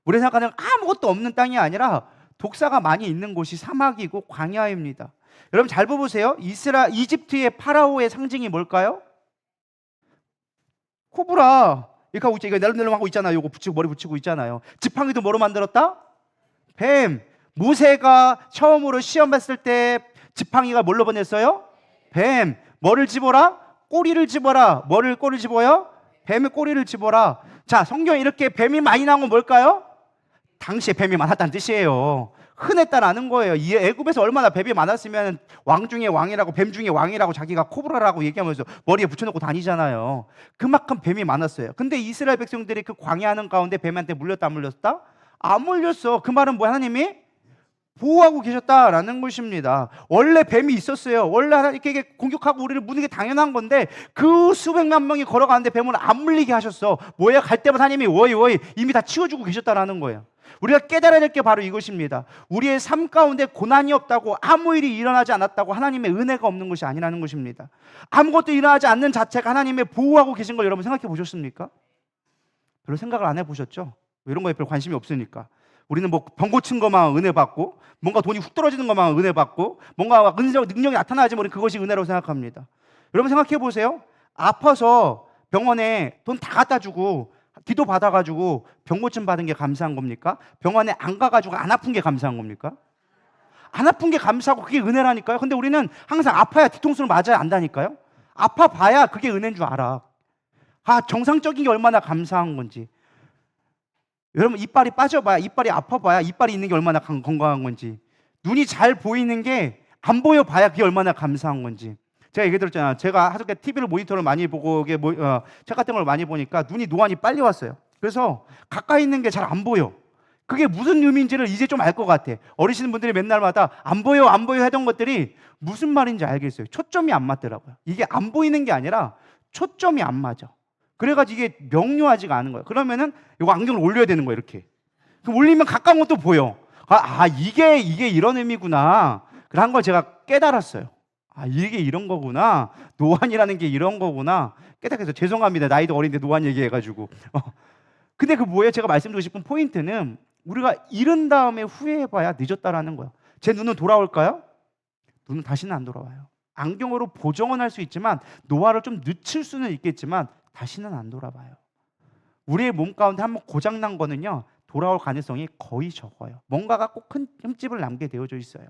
우리 생각하는 아무것도 없는 땅이 아니라 독사가 많이 있는 곳이 사막이고 광야입니다. 여러분 잘 보세요. 이집트의 파라오의 상징이 뭘까요? 코브라. 이렇게 하고 있죠. 이거 낼름낼름 하고 있잖아요. 이거 붙이고 머리 붙이고 있잖아요. 지팡이도 뭐로 만들었다? 뱀. 모세가 처음으로 시험 봤을 때 지팡이가 뭘로 보냈어요? 뱀. 뭐를 집어라? 꼬리를 집어라. 뭐를 꼬리를 집어요? 뱀의 꼬리를 집어라. 자, 성경에 이렇게 뱀이 많이 나온 건 뭘까요? 당시에 뱀이 많았다는 뜻이에요. 흔했다라는 거예요. 이 애굽에서 얼마나 뱀이 많았으면 왕 중에 왕이라고, 뱀 중에 왕이라고 자기가 코브라라고 얘기하면서 머리에 붙여놓고 다니잖아요. 그만큼 뱀이 많았어요. 근데 이스라엘 백성들이 그 광야하는 가운데 뱀한테 물렸다 안 물렸다? 안 물렸어. 그 말은 뭐 하나님이 보호하고 계셨다라는 것입니다. 원래 뱀이 있었어요. 원래 이렇게 공격하고 우리를 무는 게 당연한 건데 그 수백만 명이 걸어가는데 뱀을 안 물리게 하셨어. 뭐야? 갈 때마다 하나님이 워이 이미 다 치워주고 계셨다라는 거예요. 우리가 깨달아야 될 게 바로 이것입니다. 우리의 삶 가운데 고난이 없다고, 아무 일이 일어나지 않았다고 하나님의 은혜가 없는 것이 아니라는 것입니다. 아무것도 일어나지 않는 자체가 하나님의 보호하고 계신 걸 여러분 생각해 보셨습니까? 별로 생각을 안 해보셨죠? 이런 거에 별 관심이 없으니까. 우리는 뭐 병 고친 것만 은혜 받고, 뭔가 돈이 훅 떨어지는 것만 은혜 받고, 뭔가 능력이 나타나야지 우리는 그것이 은혜라고 생각합니다. 여러분 생각해 보세요. 아파서 병원에 돈 다 갖다 주고 기도 받아가지고 병 고침 받은 게 감사한 겁니까? 병원에 안 가가지고 안 아픈 게 감사한 겁니까? 안 아픈 게 감사하고 그게 은혜라니까요. 근데 우리는 항상 아파야 뒤통수를 맞아야 안다니까요. 아파봐야 그게 은혜인 줄 알아. 정상적인 게 얼마나 감사한 건지. 여러분 이빨이 빠져봐야, 이빨이 아파봐야 이빨이 있는 게 얼마나 건강한 건지, 눈이 잘 보이는 게 안 보여봐야 그게 얼마나 감사한 건지. 제가 얘기 들었잖아요. 제가 하루에 TV를 모니터를 많이 보고 책 같은 걸 많이 보니까 눈이 노안이 빨리 왔어요. 그래서 가까이 있는 게 잘 안 보여. 그게 무슨 의미인지를 이제 좀 알 것 같아. 어르신분들이 맨날마다 안 보여 안 보여 하던 것들이 무슨 말인지 알겠어요. 초점이 안 맞더라고요. 이게 안 보이는 게 아니라 초점이 안 맞아. 그래가지고 이게 명료하지가 않은 거예요. 그러면은 이거 안경을 올려야 되는 거예요. 이렇게. 그럼 올리면 가까운 것도 보여. 이게 이런 의미구나. 그런 걸 제가 깨달았어요. 이게 이런 거구나. 노안이라는 게 이런 거구나. 깨닫게 죄송합니다. 나이도 어린데 노안 얘기해가지고. 근데 그 뭐예요? 제가 말씀드리고 싶은 포인트는 우리가 잃은 다음에 후회해봐야 늦었다라는 거예요. 제 눈은 돌아올까요? 눈은 다시는 안 돌아와요. 안경으로 보정은 할 수 있지만 노화를 좀 늦출 수는 있겠지만 다시는 안 돌아봐요. 우리의 몸 가운데 한번 고장난 거는요 돌아올 가능성이 거의 적어요. 뭔가가 꼭 큰 흠집을 남게 되어져 있어요.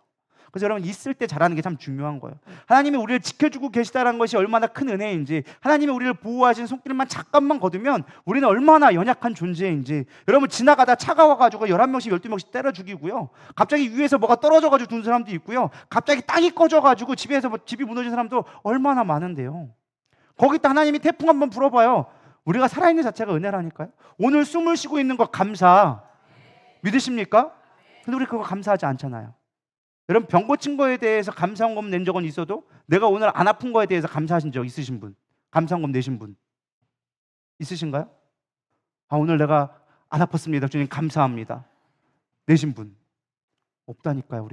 그래서 여러분 있을 때 잘하는 게 참 중요한 거예요. 하나님이 우리를 지켜주고 계시다는 것이 얼마나 큰 은혜인지, 하나님이 우리를 보호하신 손길만 잠깐만 거두면 우리는 얼마나 연약한 존재인지. 여러분 지나가다 차가 와가지고 11명씩 12명씩 때려 죽이고요, 갑자기 위에서 뭐가 떨어져가지고 죽는 사람도 있고요, 갑자기 땅이 꺼져가지고 집이 무너진 사람도 얼마나 많은데요. 거기다 하나님이 태풍 한번 불어봐요. 우리가 살아있는 자체가 은혜라니까요. 오늘 숨을 쉬고 있는 거 감사 믿으십니까? 근데 우리 그거 감사하지 않잖아요. 여러분 병 고친 거에 대해서 감사원금 낸 적은 있어도 내가 오늘 안 아픈 거에 대해서 감사하신 적 있으신 분? 감사원금 내신 분 있으신가요? 오늘 내가 안 아팠습니다. 주님 감사합니다. 내신 분 없다니까요.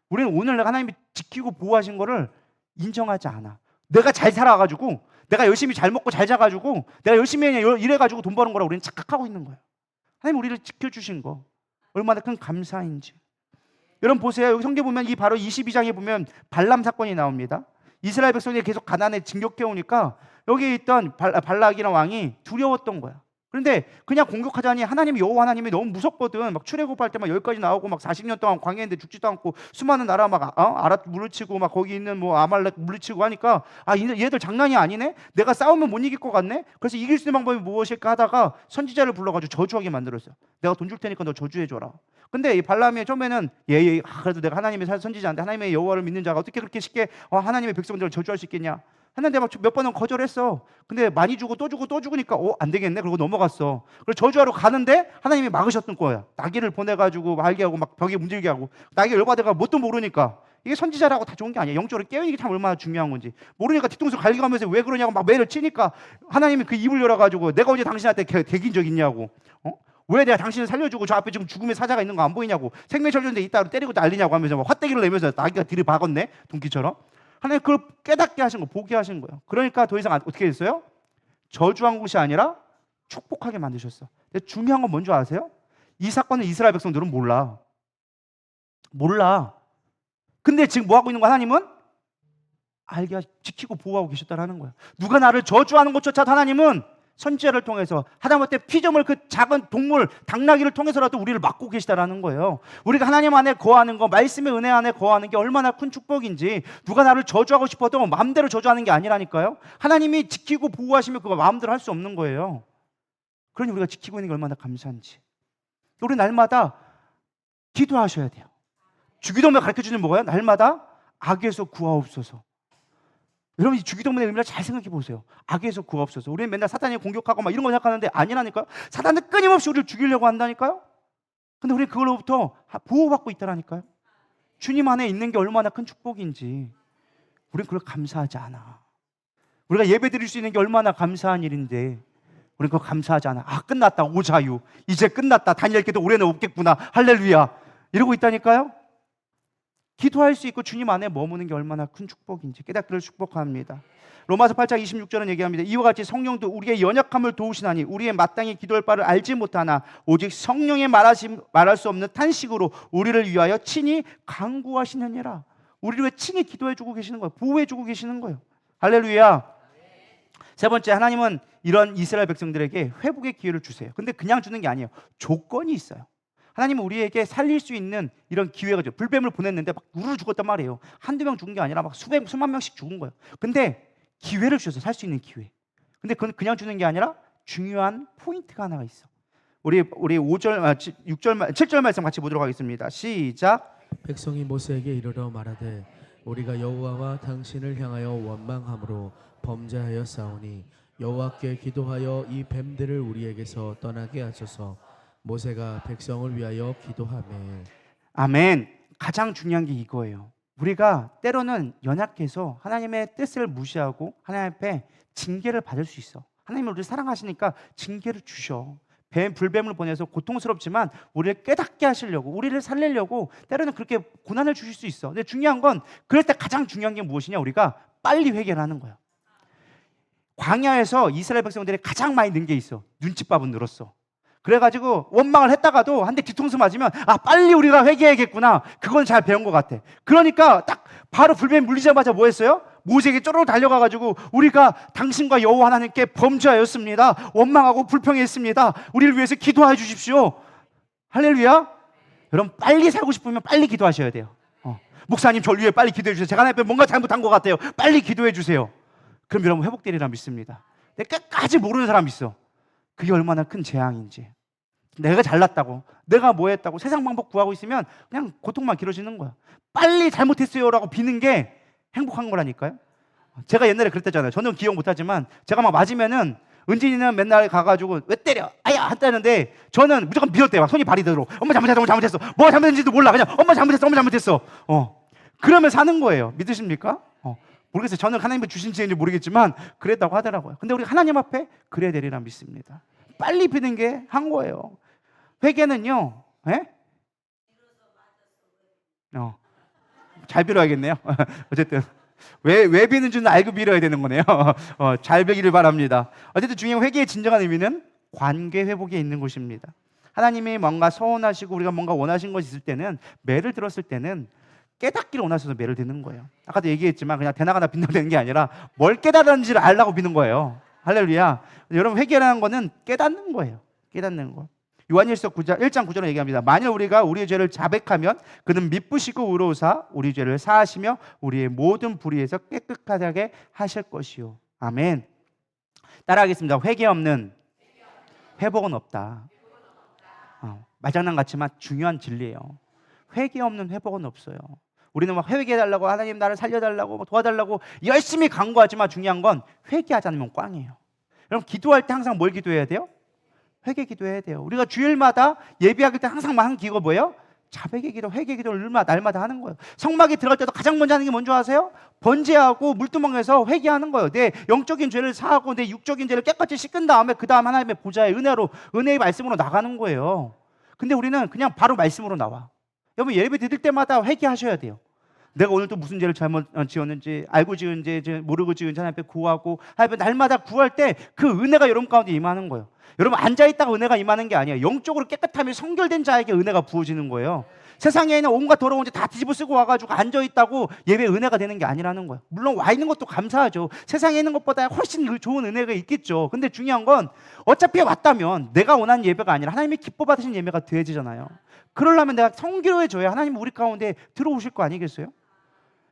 우리는 오늘 내가 하나님이 지키고 보호하신 거를 인정하지 않아. 내가 잘 살아가지고, 내가 열심히 잘 먹고 잘 자가지고, 내가 열심히 일해가지고 돈 버는 거라고 우리는 착각하고 있는 거예요. 하나님 우리를 지켜주신 거 얼마나 큰 감사인지. 여러분 보세요. 여기 성경 보면 바로 22장에 보면 발람 사건이 나옵니다. 이스라엘 백성이 계속 가나안에 진격해 오니까 여기에 있던 발락이라는 왕이 두려웠던 거야. 그런데 그냥 공격하자니 하나님이 여호와 하나님이 너무 무섭거든. 막 출애굽할 때 막 여기까지 나오고 막 40년 동안 광야인데 죽지도 않고 수많은 나라 막 아랏 물리치고 막 거기 있는 뭐 아말렉 물리치고 하니까 얘들 장난이 아니네. 내가 싸우면 못 이길 것 같네. 그래서 이길 수 있는 방법이 무엇일까 하다가 선지자를 불러가지고 저주하게 만들었어요. 내가 돈 줄 테니까 너 저주해줘라. 근데 이 발람이 처음에는 그래도 내가 하나님의 선지자인데 하나님의 여호와를 믿는 자가 어떻게 그렇게 쉽게 하나님의 백성들을 저주할 수 있겠냐 했는데 막 몇 번은 거절했어. 근데 많이 주고 또 주고 또 죽으니까 안 되겠네. 그러고 넘어갔어. 그래서 저주하러 가는데 하나님이 막으셨던 거야. 나귀를 보내가지고 말게 하고 막 벽에 움직이게 하고 나귀 열받아가 뭣도 모르니까 이게 선지자라고 다 좋은 게 아니야. 영적으로 깨우는 게 참 얼마나 중요한 건지 모르니까 뒤통수 갈기가면서 왜 그러냐고 막 매를 치니까 하나님이 그 입을 열어가지고 내가 언제 당신한테 개긴 적 있냐고 왜 내가 당신을 살려주고 저 앞에 지금 죽음의 사자가 있는 거 안 보이냐고 생명철전대 있다고 때리고 난리냐고 하면서 막 화떼기를 내면서 나귀가 뒤를 박았네 동기처럼. 하나님 그걸 깨닫게 하신 거, 보게 하신 거예요. 그러니까 더 이상 어떻게 됐어요? 저주한 것이 아니라 축복하게 만드셨어. 근데 중요한 건 뭔지 아세요? 이 사건을 이스라엘 백성들은 몰라. 근데 지금 뭐 하고 있는 거야? 하나님은 알게 지키고 보호하고 계셨다라는 거야. 누가 나를 저주하는 것조차 하나님은 선지자를 통해서 하다못해 피조물 그 작은 동물 당나귀를 통해서라도 우리를 막고 계시다라는 거예요. 우리가 하나님 안에 거하는 거, 말씀의 은혜 안에 거하는 게 얼마나 큰 축복인지. 누가 나를 저주하고 싶어도 마음대로 저주하는 게 아니라니까요. 하나님이 지키고 보호하시면 그거 마음대로 할 수 없는 거예요. 그러니 우리가 지키고 있는 게 얼마나 감사한지. 우리 날마다 기도하셔야 돼요. 주기도문에 가르쳐주는 뭐예요? 날마다 악에서 구하옵소서. 여러분 이 주기도문의 의미를 잘 생각해 보세요. 악에서 구하옵소서. 우리는 맨날 사탄이 공격하고 막 이런 거 생각하는데 아니라니까요. 사탄은 끊임없이 우리를 죽이려고 한다니까요. 근데 우리 그걸로부터 보호받고 있다라니까요. 주님 안에 있는 게 얼마나 큰 축복인지 우리는 그걸 감사하지 않아. 우리가 예배 드릴 수 있는 게 얼마나 감사한 일인데 우리는 그걸 감사하지 않아. 끝났다 오자유 이제 끝났다 다니엘께도 올해는 없겠구나 할렐루야 이러고 있다니까요. 기도할 수 있고 주님 안에 머무는 게 얼마나 큰 축복인지 깨닫기를 축복합니다. 로마서 8장 26절은 얘기합니다. 이와 같이 성령도 우리의 연약함을 도우시나니 우리의 마땅히 기도할 바를 알지 못하나 오직 성령의 말할 수 없는 탄식으로 우리를 위하여 친히 간구하시느니라. 우리를 왜 친히 기도해주고 계시는 거예요. 보호해주고 계시는 거예요. 할렐루야. 세 번째, 하나님은 이런 이스라엘 백성들에게 회복의 기회를 주세요. 근데 그냥 주는 게 아니에요. 조건이 있어요. 하나님은 우리에게 살릴 수 있는 이런 기회가 죠. 불뱀을 보냈는데 막 우르르 죽었단 말이에요. 한두 명 죽은 게 아니라 막 수만 명씩 죽은 거예요. 근데 기회를 주셔서 살 수 있는 기회. 근데 그건 그냥 주는 게 아니라 중요한 포인트가 하나가 있어. 우리 7절 말씀 같이 보도록 하겠습니다. 시작. 백성이 모세에게 이르러 말하되 우리가 여호와와 당신을 향하여 원망함으로 범죄하여 싸우니 여호와께 기도하여 이 뱀들을 우리에게서 떠나게 하소서. 모세가 백성을 위하여 기도하매. 아멘. 가장 중요한 게 이거예요. 우리가 때로는 연약해서 하나님의 뜻을 무시하고 하나님 앞에 징계를 받을 수 있어. 하나님은 우리를 사랑하시니까 징계를 주셔. 불뱀을 보내서 고통스럽지만 우리를 깨닫게 하시려고, 우리를 살리려고 때로는 그렇게 고난을 주실 수 있어. 근데 중요한 건 그럴 때 가장 중요한 게 무엇이냐? 우리가 빨리 회개를 하는 거야. 광야에서 이스라엘 백성들이 가장 많이 는 게 있어. 눈칫밥은 늘었어. 그래가지고 원망을 했다가도 한 대 뒤통수 맞으면 빨리 우리가 회개해야겠구나. 그건 잘 배운 것 같아. 그러니까 딱 바로 불뱀 물리자마자 뭐 했어요? 모세에게 쪼르르 달려가가지고 우리가 당신과 여호와 하나님께 범죄하였습니다. 원망하고 불평했습니다. 우리를 위해서 기도해 주십시오. 할렐루야. 여러분 빨리 살고 싶으면 빨리 기도하셔야 돼요. 목사님 저를 위해 빨리 기도해 주세요. 제가 하나님 앞에 뭔가 잘못한 것 같아요. 빨리 기도해 주세요. 그럼 여러분 회복되리라 믿습니다. 근데 끝까지 모르는 사람 있어. 그게 얼마나 큰 재앙인지. 내가 잘났다고, 내가 뭐 했다고 세상 방법 구하고 있으면 그냥 고통만 길어지는 거야. 빨리 잘못했어요라고 비는 게 행복한 거라니까요. 제가 옛날에 그랬다잖아요. 저는 기억 못하지만 제가 막 맞으면은 은진이는 맨날 가가지고 왜 때려? 아야! 한다는데 저는 무조건 밀었대요. 막 손이 발이 들어. 엄마 잘못했어. 뭐가 잘못했는지도 몰라. 그냥 엄마 잘못했어. 그러면 사는 거예요. 믿으십니까? 모르겠어요. 저는 하나님이 주신 지인지 모르겠지만 그랬다고 하더라고요. 근데 우리 하나님 앞에 그래야 되리라 믿습니다. 빨리 비는 게 한 거예요. 회개는요. 잘 빌어야겠네요. 어쨌든 왜 비는 줄은 알고 빌어야 되는 거네요. 잘 빌기를 바랍니다. 어쨌든 중요한 회개의 진정한 의미는 관계 회복에 있는 것입니다. 하나님이 뭔가 서운하시고 우리가 뭔가 원하신 것이 있을 때는 매를 들었을 때는 깨닫기를 원하셔서 매를 드는 거예요. 아까도 얘기했지만 그냥 대나가나 빈다고 되는 게 아니라 뭘 깨달았는지를 알라고 비는 거예요. 할렐루야. 여러분 회개라는 거는 깨닫는 거예요. 깨닫는 거. 요한일서 1장 9절에 얘기합니다. 만일 우리가 우리의 죄를 자백하면 그는 미쁘시고 의로우사 우리 죄를 사하시며 우리의 모든 불의에서 깨끗하게 하실 것이요. 아멘. 따라하겠습니다. 회개 없는 회복은 없다. 말장난 같지만 중요한 진리예요. 회개 없는 회복은 없어요. 우리는 막 회개해달라고 하나님 나를 살려달라고 뭐 도와달라고 열심히 간구하지만 중요한 건 회개하지 않으면 꽝이에요. 여러분 기도할 때 항상 뭘 기도해야 돼요? 회개 기도해야 돼요. 우리가 주일마다 예배하길 때 항상 하는 기도가 뭐예요? 자백의 기도, 회개 기도를 날마다 하는 거예요. 성막에 들어갈 때도 가장 먼저 하는 게 뭔지 아세요? 번제하고 물두멍에서 회개하는 거예요. 내 영적인 죄를 사하고 내 육적인 죄를 깨끗이 씻은 다음에 그 다음 하나님의 보좌의 은혜의 말씀으로 나가는 거예요. 근데 우리는 그냥 바로 말씀으로 나와. 여러분 예배 드릴 때마다 회개하셔야 돼요. 내가 오늘 또 무슨 죄를 잘못 지었는지, 알고 지은 죄, 모르고 지은 죄 하나님 앞에 구하고, 하나님 앞에 날마다 구할 때 그 은혜가 여러분 가운데 임하는 거예요. 여러분 앉아있다가 은혜가 임하는 게 아니에요. 영적으로 깨끗함이 성결된 자에게 은혜가 부어지는 거예요. 세상에 있는 온갖 더러운 죄 다 뒤집어 쓰고 와가지고 앉아있다고 예배 은혜가 되는 게 아니라는 거예요. 물론 와 있는 것도 감사하죠. 세상에 있는 것보다 훨씬 좋은 은혜가 있겠죠. 근데 중요한 건 어차피 왔다면 내가 원하는 예배가 아니라 하나님이 기뻐 받으신 예배가 되어지잖아요. 그러려면 내가 성결해져야 하나님 우리 가운데 들어오실 거 아니겠어요?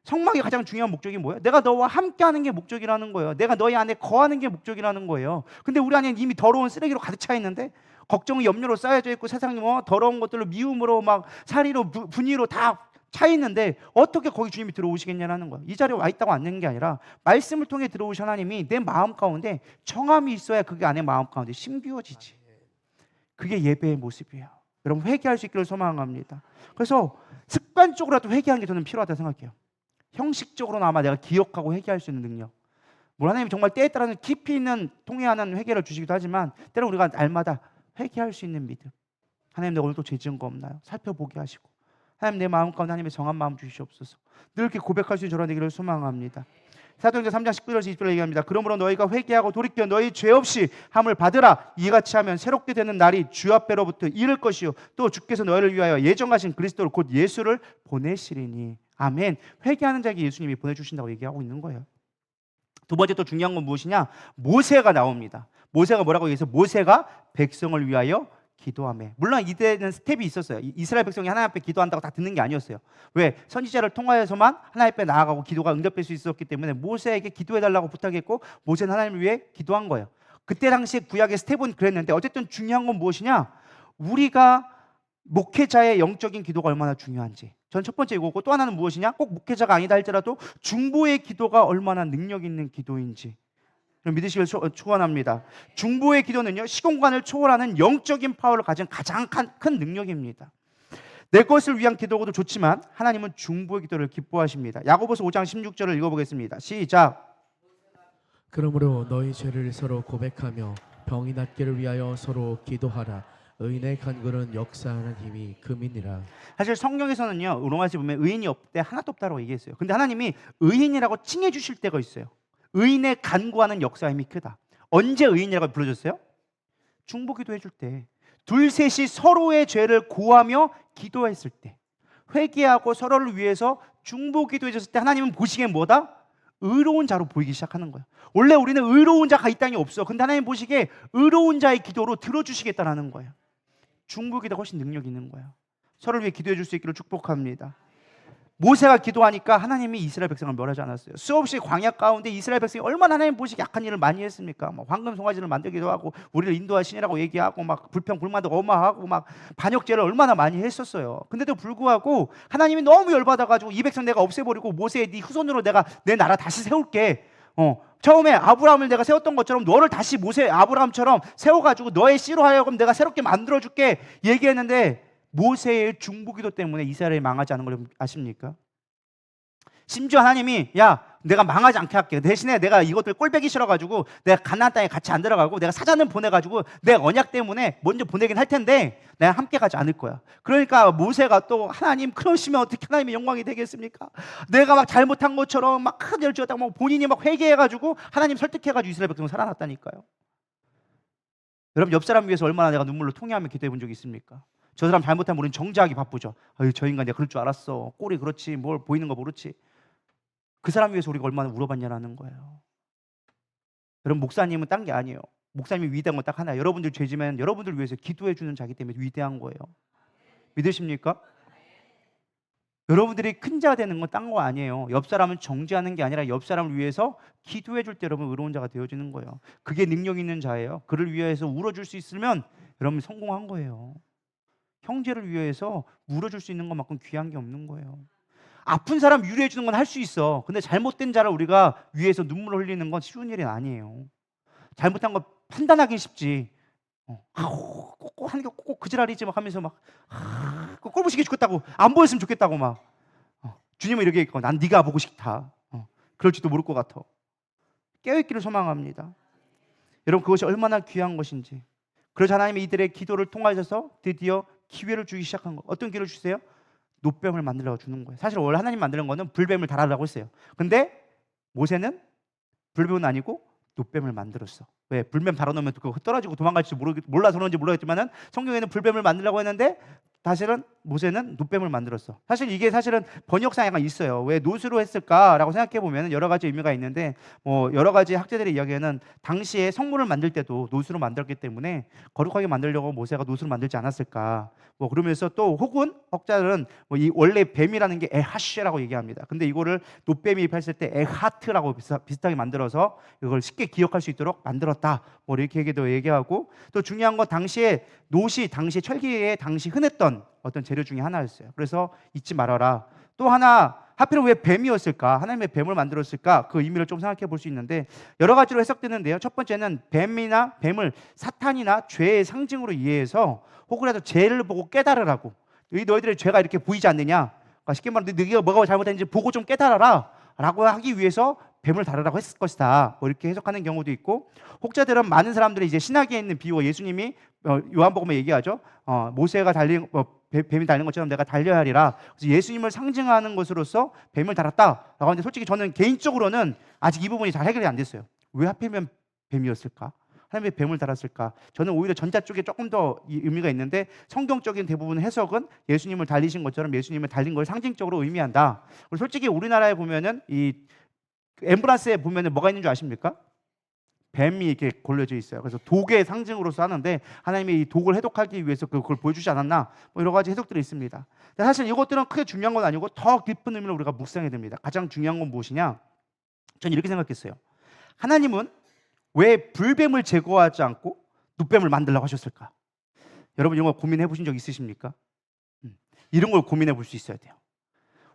성막의 가장 중요한 목적이 뭐예요? 내가 너와 함께하는 게 목적이라는 거예요. 내가 너희 안에 거하는 게 목적이라는 거예요. 근데 우리 안에 이미 더러운 쓰레기로 가득 차 있는데 걱정이 염려로 쌓여져 있고 세상이 뭐 더러운 것들로 미움으로 막 살이로 분위로 다 차 있는데 어떻게 거기 주님이 들어오시겠냐는 거예요. 이 자리에 와 있다고 앉는 게 아니라 말씀을 통해 들어오신 하나님이 내 마음 가운데 정함이 있어야 그게 안에 마음 가운데 심기워지지. 그게 예배의 모습이에요. 여러분 회개할 수 있기를 소망합니다. 그래서 습관적으로라도 회개하는 게 저는 필요하다고 생각해요. 형식적으로나마 내가 기억하고 회개할 수 있는 능력. 물론 하나님이 정말 때에 따라서 깊이 있는 통해하는 회개를 주시기도 하지만 때로 우리가 날마다 회개할 수 있는 믿음. 하나님 내가 오늘 또 죄 지은 거 없나요? 살펴보게 하시고 하나님 내 마음 가운데 하나님의 정한 마음 주시옵소서. 늘 이렇게 고백할 수 있는 저런 되기를 소망합니다. 사도행전 3장 19절에서 20절에 얘기합니다. 그러므로 너희가 회개하고 돌이켜 너희 죄 없이 함을 받으라. 이같이 하면 새롭게 되는 날이 주 앞에로부터 이를 것이요 또 주께서 너희를 위하여 예정하신 그리스도를 곧 예수를 보내시리니. 아멘. 회개하는 자에게 예수님이 보내주신다고 얘기하고 있는 거예요. 두 번째 또 중요한 건 무엇이냐? 모세가 나옵니다. 모세가 뭐라고 얘기해서 모세가 백성을 위하여 기도하며. 물론 이때는 스텝이 있었어요. 이스라엘 백성이 하나님 앞에 기도한다고 다 듣는 게 아니었어요. 왜? 선지자를 통하여서만 하나님 앞에 나아가고 기도가 응답될 수 있었기 때문에 모세에게 기도해달라고 부탁했고 모세는 하나님을 위해 기도한 거예요. 그때 당시에 구약의 스텝은 그랬는데 어쨌든 중요한 건 무엇이냐? 우리가 목회자의 영적인 기도가 얼마나 중요한지. 전 첫 번째 이거고 또 하나는 무엇이냐? 꼭 목회자가 아니다 할지라도 중보의 기도가 얼마나 능력 있는 기도인지 믿으시길 축원합니다. 중보의 기도는요 시공간을 초월하는 영적인 파워를 가진 가장 큰 능력입니다. 내 것을 위한 기도도 좋지만 하나님은 중보의 기도를 기뻐하십니다. 야고보서 5장 16절을 읽어보겠습니다. 시작. 그러므로 너희 죄를 서로 고백하며 병이 낫기를 위하여 서로 기도하라. 의인의 간구는 역사하는 힘이 금이니라. 사실 성경에서는요 로마서 보면 의인이 없대 하나도 없다고 얘기했어요. 근데 하나님이 의인이라고 칭해 주실 때가 있어요. 의인의 간구하는 역사의 힘이 크다. 언제 의인이라고 불러줬어요? 중보기도 해줄 때, 둘 셋이 서로의 죄를 고하며 기도했을 때, 회개하고 서로를 위해서 중보기도 해줬을 때 하나님은 보시기엔 뭐다? 의로운 자로 보이기 시작하는 거예요. 원래 우리는 의로운 자가 이 땅에 없어. 근데 하나님 보시기에 의로운 자의 기도로 들어주시겠다라는 거예요. 중보기도가 훨씬 능력이 있는 거예요. 서로를 위해 기도해 줄 수 있기를 축복합니다. 모세가 기도하니까 하나님이 이스라엘 백성을 멸하지 않았어요. 수없이 광야 가운데 이스라엘 백성이 얼마나 하나님 보시기 약한 일을 많이 했습니까? 막 황금 송아지를 만들기도 하고 우리를 인도하시니라고 얘기하고 막 불평 불만도 어마하고 막 반역죄를 얼마나 많이 했었어요. 근데도 불구하고 하나님이 너무 열받아가지고 이 백성 내가 없애버리고 모세 네 후손으로 내가 내 나라 다시 세울게. 처음에 아브라함을 내가 세웠던 것처럼 너를 다시 모세 아브라함처럼 세워가지고 너의 씨로 하여금 내가 새롭게 만들어줄게 얘기했는데 모세의 중보기도 때문에 이스라엘이 망하지 않은 걸 아십니까? 심지어 하나님이 야 내가 망하지 않게 할게. 대신에 내가 이것들 꼴배기 싫어가지고 내가 가나안 땅에 같이 안 들어가고 내가 사자는 보내가지고 내 언약 때문에 먼저 보내긴 할 텐데 내가 함께 가지 않을 거야. 그러니까 모세가 또 하나님 그러시면 어떻게 하나님의 영광이 되겠습니까? 내가 막 잘못한 것처럼 막 큰 죄를 지었다고 막 본인이 막 회개해가지고 하나님 설득해가지고 이스라엘 백성을 살아났다니까요. 여러분 옆 사람 위해서 얼마나 내가 눈물로 통회하며 기도해 본 적이 있습니까? 저 사람 잘못하면 우리는 정죄하기 바쁘죠. 아유 저 인간 내가 그럴 줄 알았어. 꼴이 그렇지 뭘 보이는 거 모르지. 그 사람 위해서 우리가 얼마나 울어봤냐라는 거예요. 여러분 목사님은 딴 게 아니에요. 목사님이 위대한 건 딱 하나. 여러분들 죄지면 여러분들 위해서 기도해 주는 자기 때문에 위대한 거예요. 믿으십니까? 여러분들이 큰 자 되는 건 딴 거 아니에요. 옆 사람은 정죄하는 게 아니라 옆 사람을 위해서 기도해 줄 때 여러분 의로운 자가 되어지는 거예요. 그게 능력 있는 자예요. 그를 위해서 울어줄 수 있으면 여러분 성공한 거예요. 형제를 위해서 울어줄 수 있는 것만큼 귀한 게 없는 거예요. 아픈 사람 위로해 주는 건 할 수 있어. 근데 잘못된 자를 우리가 위해서 눈물을 흘리는 건 쉬운 일이 아니에요. 잘못한 거 판단하기 쉽지. 아우 꼭 하는 게 꼭 그지랄이지 막 하면서 막 꼴보시기 좋겠다고 안 보였으면 좋겠다고 막 주님은 이렇게 있고 난 네가 보고 싶다. 그럴지도 모를 것 같아. 깨어있기를 소망합니다. 여러분 그것이 얼마나 귀한 것인지. 그래서 하나님이 이들의 기도를 통하셔서 드디어 기회를 주기 시작한 거. 어떤 기회를 주세요? 노뱀을 만들어 주는 거예요. 사실 원래 하나님 만드는 거는 불뱀을 달아라고 했어요. 근데 모세는 불뱀은 아니고 노뱀을 만들었어. 왜? 불뱀 달아놓으면 그거 떨어지고 도망갈지 몰라서 그런지 모르겠지만은 성경에는 불뱀을 만들라고 했는데 사실은 모세는 노뱀을 만들었어. 사실 이게 사실은 번역상에 약간 있어요. 왜 노수로 했을까라고 생각해 보면 여러 가지 의미가 있는데 뭐 여러 가지 학자들의 이야기에는 당시에 성문을 만들 때도 노수로 만들었기 때문에 거룩하게 만들려고 모세가 노수로 만들지 않았을까. 뭐 그러면서 또 혹은 학자들은 뭐 이 원래 뱀이라는 게 에하시라고 얘기합니다. 근데 이거를 노뱀이 했을 때 에하트라고 비슷하게 만들어서 이걸 쉽게 기억할 수 있도록 만들었다. 뭐 이렇게 얘기하고 또 중요한 건 당시에 노시 당시 철기에 당시 흔했던 어떤 재료 중에 하나였어요. 그래서 잊지 말아라. 또 하나 하필은 왜 뱀이었을까? 하나님의 뱀을 만들었을까? 그 의미를 좀 생각해 볼 수 있는데 여러 가지로 해석되는데요. 첫 번째는 뱀을 사탄이나 죄의 상징으로 이해해서 혹이라도 죄를 보고 깨달으라고. 너희들의 죄가 이렇게 보이지 않느냐? 그러니까 쉽게 말하면 너희가 뭐가 잘못했는지 보고 좀 깨달아라 라고 하기 위해서 뱀을 다루라고 했을 것이다. 뭐 이렇게 해석하는 경우도 있고 혹자들은 많은 사람들이 이제 신학에 있는 비유가 예수님이 요한복음에 얘기하죠. 모세가 달린 뱀이 달린 것처럼 내가 달려야 하리라. 그래서 예수님을 상징하는 것으로서 뱀을 달았다라고 하는데 솔직히 저는 개인적으로는 아직 이 부분이 잘 해결이 안 됐어요. 왜 하필이면 뱀이었을까? 하나님의 뱀을 달았을까? 저는 오히려 전자 쪽에 조금 더 의미가 있는데 성경적인 대부분 해석은 예수님을 달리신 것처럼 예수님을 달린 걸 상징적으로 의미한다. 그리고 솔직히 우리나라에 보면은 이 엠브란스에 보면은 뭐가 있는 줄 아십니까? 뱀이 이렇게 골려져 있어요. 그래서 독의 상징으로서 하는데 하나님이 이 독을 해독하기 위해서 그걸 보여주지 않았나? 뭐 여러 가지 해석들이 있습니다. 근데 사실 이것들은 크게 중요한 건 아니고 더 깊은 의미를 우리가 묵상해야 됩니다. 가장 중요한 건 무엇이냐? 전 이렇게 생각했어요. 하나님은 왜 불뱀을 제거하지 않고 눕뱀을 만들라고 하셨을까? 여러분 이런 거 고민해 보신 적 있으십니까? 이런 걸 고민해 볼 수 있어야 돼요.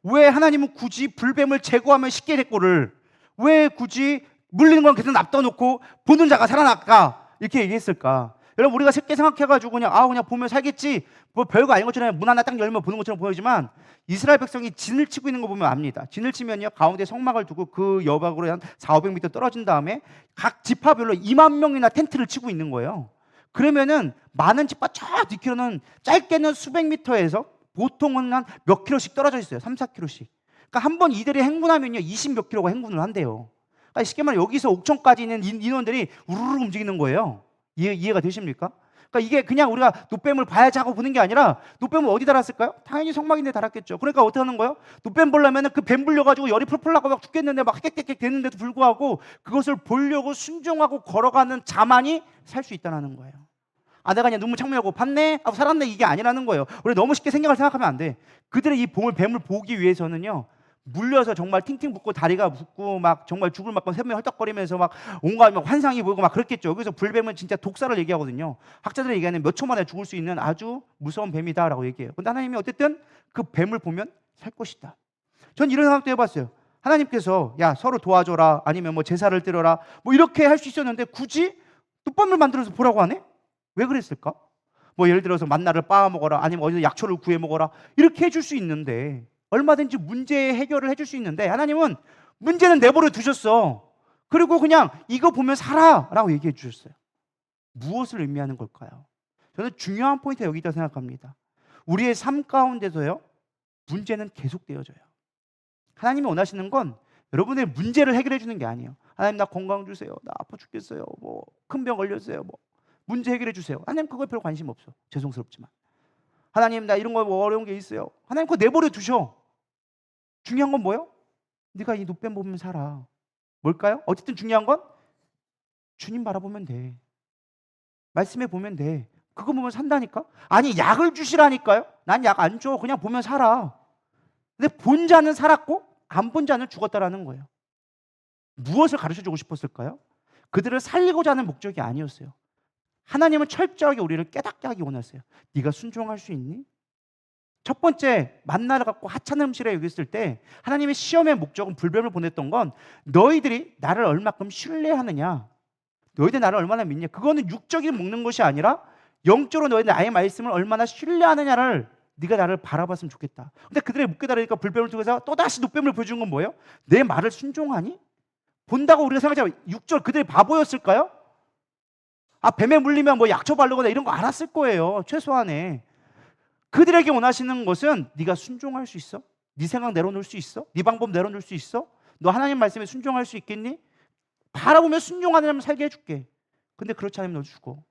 왜 하나님은 굳이 불뱀을 제거하면 쉽게 됐고를 왜 굳이 물리는 건 계속 납둬놓고 보는 자가 살아날까? 이렇게 얘기했을까? 여러분 우리가 쉽게 생각해가지고 그냥 보면 살겠지 뭐 별거 아닌 것처럼 문 하나 딱 열면 보는 것처럼 보이지만 이스라엘 백성이 진을 치고 있는 거 보면 압니다. 진을 치면요 가운데 성막을 두고 그 여박으로 한 400~500m 떨어진 다음에 각 지파별로 2만 명이나 텐트를 치고 있는 거예요. 그러면은 많은 지파 저 뒤로는 짧게는 수백 미터에서 보통은 한 몇 킬로씩 떨어져 있어요. 3~4킬로씩. 그러니까 한 번 이들이 행군하면요 20몇 킬로가 행군을 한대요. 그러니까 쉽게 말하면 여기서 옥천까지 있는 인원들이 우르르 움직이는 거예요. 이해가 되십니까? 그러니까 이게 그냥 우리가 노뱀을 봐야지 하고 보는 게 아니라 노뱀을 어디 달았을까요? 당연히 성막인데 달았겠죠. 그러니까 어떻게 하는 거예요? 노뱀 보려면 그 뱀 불려가지고 열이 풀풀 나고 막 죽겠는데 막 헥헥헥 되는데도 불구하고 그것을 보려고 순종하고 걸어가는 자만이 살 수 있다는 거예요. 내가 그냥 눈물 창문하고 봤네? 하고 살았네? 이게 아니라는 거예요. 우리 너무 쉽게 생각하면 안 돼. 그들의 이 뱀을 보기 위해서는요 물려서 정말 팅팅 붓고 다리가 붓고 막 정말 죽을 막고 샘에 헐떡거리면서 막 온갖 막 환상이 보이고 막 그랬겠죠. 여기서 불뱀은 진짜 독사를 얘기하거든요. 학자들이 얘기하는 몇 초 만에 죽을 수 있는 아주 무서운 뱀이다라고 얘기해요. 근데 하나님이 어쨌든 그 뱀을 보면 살 것이다. 전 이런 생각도 해봤어요. 하나님께서 야 서로 도와줘라 아니면 뭐 제사를 드려라 뭐 이렇게 할 수 있었는데 굳이 뚝밤을 만들어서 보라고 하네? 왜 그랬을까? 뭐 예를 들어서 만나를 빻아 먹어라 아니면 어디서 약초를 구해 먹어라 이렇게 해줄 수 있는데 얼마든지 문제 해결을 해줄 수 있는데 하나님은 문제는 내버려 두셨어. 그리고 그냥 이거 보면 살아라고 얘기해 주셨어요. 무엇을 의미하는 걸까요? 저는 중요한 포인트가 여기 있다고 생각합니다. 우리의 삶 가운데서요 문제는 계속되어져요. 하나님이 원하시는 건 여러분의 문제를 해결해 주는 게 아니에요. 하나님 나 건강 주세요. 나 아파 죽겠어요. 뭐 큰 병 걸렸어요. 뭐 문제 해결해 주세요. 하나님 그거에 별 관심 없어. 죄송스럽지만. 하나님 나 이런 거 뭐 어려운 게 있어요. 하나님 그거 내버려 두셔. 중요한 건 뭐예요? 네가 이 노뱀 보면 살아. 뭘까요? 어쨌든 중요한 건 주님 바라보면 돼. 말씀해 보면 돼. 그거 보면 산다니까? 아니 약을 주시라니까요? 난 약 안 줘. 그냥 보면 살아. 근데 본 자는 살았고 안 본 자는 죽었다라는 거예요. 무엇을 가르쳐주고 싶었을까요? 그들을 살리고자 하는 목적이 아니었어요. 하나님은 철저하게 우리를 깨닫게 하기 원했어요. 네가 순종할 수 있니? 첫 번째 만나를 갖고 하찮은 음식이라 여겼을 때 하나님의 시험의 목적은 불뱀을 보냈던 건 너희들이 나를 얼마큼 신뢰하느냐, 너희들 나를 얼마나 믿냐. 그거는 육적인 먹는 것이 아니라 영적으로 너희들 나의 말씀을 얼마나 신뢰하느냐를 네가 나를 바라봤으면 좋겠다. 근데 그들의 못 깨달으니까 불뱀을 통해서 또다시 노뱀을 보여주는 건 뭐예요? 내 말을 순종하니? 본다고 우리가 생각하자면 6절 그들이 바보였을까요? 뱀에 물리면 뭐 약초 바르거나 이런 거 알았을 거예요. 최소한에. 그들에게 원하시는 것은 네가 순종할 수 있어? 네 생각 내려놓을 수 있어? 네 방법 내려놓을 수 있어? 너 하나님 말씀에 순종할 수 있겠니? 바라보면 순종하면 살게 해줄게. 근데 그렇지 않으면 너 죽어.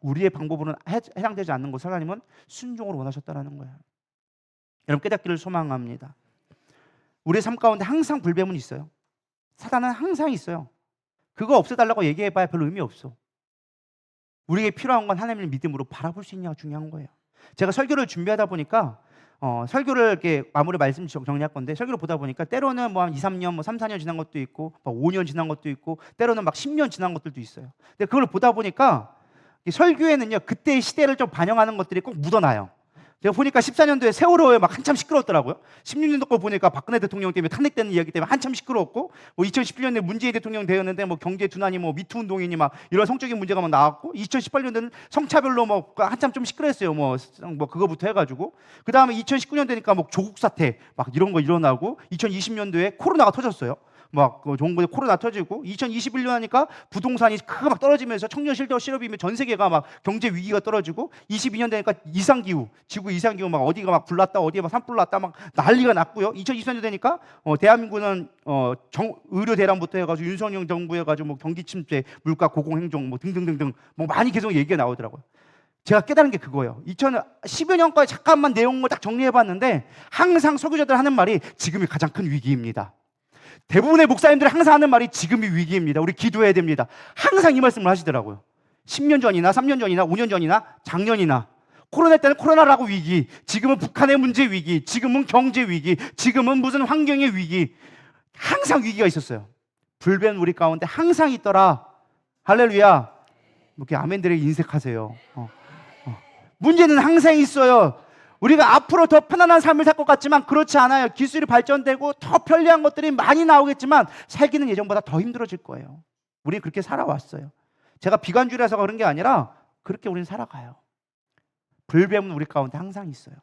우리의 방법으로는 해당되지 않는 것을 하나님은 순종을 원하셨다는 거예요. 여러분 깨닫기를 소망합니다. 우리의 삶 가운데 항상 불뱀은 있어요. 사단은 항상 있어요. 그거 없애달라고 얘기해봐야 별로 의미 없어. 우리에게 필요한 건 하나님을 믿음으로 바라볼 수 있냐가 중요한 거예요. 제가 설교를 준비하다 보니까 설교를 이렇게 마무리 말씀 정리할 건데 설교를 보다 보니까 때로는 뭐 한 2, 3년, 뭐 3, 4년 지난 것도 있고 막 5년 지난 것도 있고 때로는 막 10년 지난 것들도 있어요. 근데 그걸 보다 보니까 설교에는요 그때의 시대를 좀 반영하는 것들이 꼭 묻어나요. 제가 보니까 14년도에 세월호에 막 한참 시끄러웠더라고요. 16년도 거 보니까 박근혜 대통령 때문에 탄핵되는 이야기 때문에 한참 시끄러웠고, 뭐 2017년에 문재인 대통령 되었는데 뭐 경제 둔환이 뭐 미투 운동이니 막 이런 성적인 문제가 막 나왔고, 2018년도는 성차별로 뭐 한참 좀 시끄러웠어요. 뭐 그거부터 해가지고, 그 다음에 2019년 되니까 뭐 조국 사태 막 이런 거 일어나고, 2020년도에 코로나가 터졌어요. 막 정부에 코로나 터지고 2021년 하니까 부동산이 크게 막 떨어지면서 청년 실업이면 전 세계가 막 경제 위기가 떨어지고 22년 되니까 이상기후, 지구 이상기후 막 어디가 막 불났다 어디에 막 산불 났다 막 난리가 났고요. 2024년 되니까 대한민국은 의료 대란부터 해가지고 윤석열 정부 해가지고 뭐 경기 침체, 물가 고공행정 뭐 등등등등 뭐 많이 계속 얘기가 나오더라고요. 제가 깨달은 게 그거예요. 2010여 년까지 잠깐만 내용을 딱 정리해봤는데 항상 설교자들 하는 말이 지금이 가장 큰 위기입니다. 대부분의 목사님들이 항상 하는 말이 지금이 위기입니다. 우리 기도해야 됩니다. 항상 이 말씀을 하시더라고요. 10년 전이나 3년 전이나 5년 전이나 작년이나 코로나 때는 코로나라고 위기, 지금은 북한의 문제 위기, 지금은 경제 위기, 지금은 무슨 환경의 위기. 항상 위기가 있었어요. 불변 우리 가운데 항상 있더라. 할렐루야. 이렇게 아멘들에게 인색하세요. 문제는 항상 있어요. 우리가 앞으로 더 편안한 삶을 살 것 같지만 그렇지 않아요. 기술이 발전되고 더 편리한 것들이 많이 나오겠지만 살기는 예전보다 더 힘들어질 거예요. 우리 그렇게 살아왔어요. 제가 비관주의라서 그런 게 아니라 그렇게 우리는 살아가요. 불뱀은 우리 가운데 항상 있어요.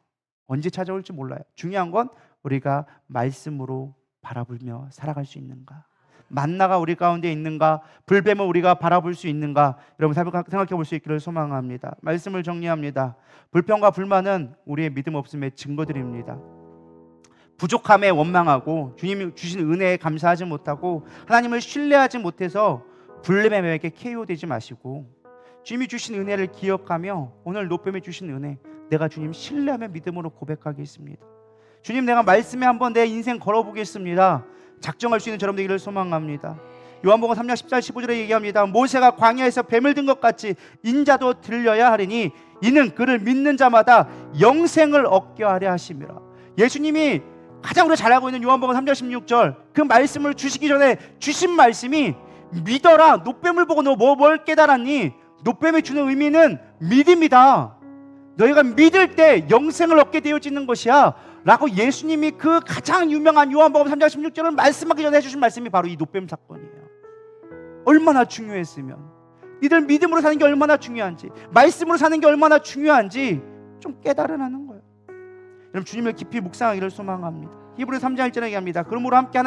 언제 찾아올지 몰라요. 중요한 건 우리가 말씀으로 바라보며 살아갈 수 있는가, 만나가 우리 가운데 있는가, 불뱀을 우리가 바라볼 수 있는가, 여러분 생각해 볼 수 있기를 소망합니다. 말씀을 정리합니다. 불평과 불만은 우리의 믿음 없음의 증거들입니다. 부족함에 원망하고 주님이 주신 은혜에 감사하지 못하고 하나님을 신뢰하지 못해서 불뱀에게 KO되지 마시고 주님이 주신 은혜를 기억하며 오늘 노뱀이 주신 은혜, 내가 주님 신뢰하며 믿음으로 고백하겠습니다. 주님, 내가 말씀에 한번 내 인생 걸어보겠습니다. 작정할 수 있는 저럼 되기를 소망합니다. 요한복음 3장 14, 15절에 얘기합니다. 모세가 광야에서 뱀을 든 것 같이 인자도 들려야 하리니 이는 그를 믿는 자마다 영생을 얻게 하려 하심이라. 예수님이 가장 우리가 잘 알고 있는 요한복음 3장 16절 그 말씀을 주시기 전에 주신 말씀이 믿어라. 노뱀을 보고 너 뭘 깨달았니? 노뱀이 주는 의미는 믿음이다. 너희가 믿을 때 영생을 얻게 되어지는 것이야 라고 예수님이 그 가장 유명한 요한복음 3장 16절을 말씀하기 전에 해주신 말씀이 바로 이 노뱀 사건이에요. 얼마나 중요했으면, 니들 믿음으로 사는 게 얼마나 중요한지, 말씀으로 사는 게 얼마나 중요한지 좀 깨달으라는 거예요. 여러분, 주님을 깊이 묵상하기를 소망합니다. 히브리서 3장 1절에 얘기합니다. 그러므로 함께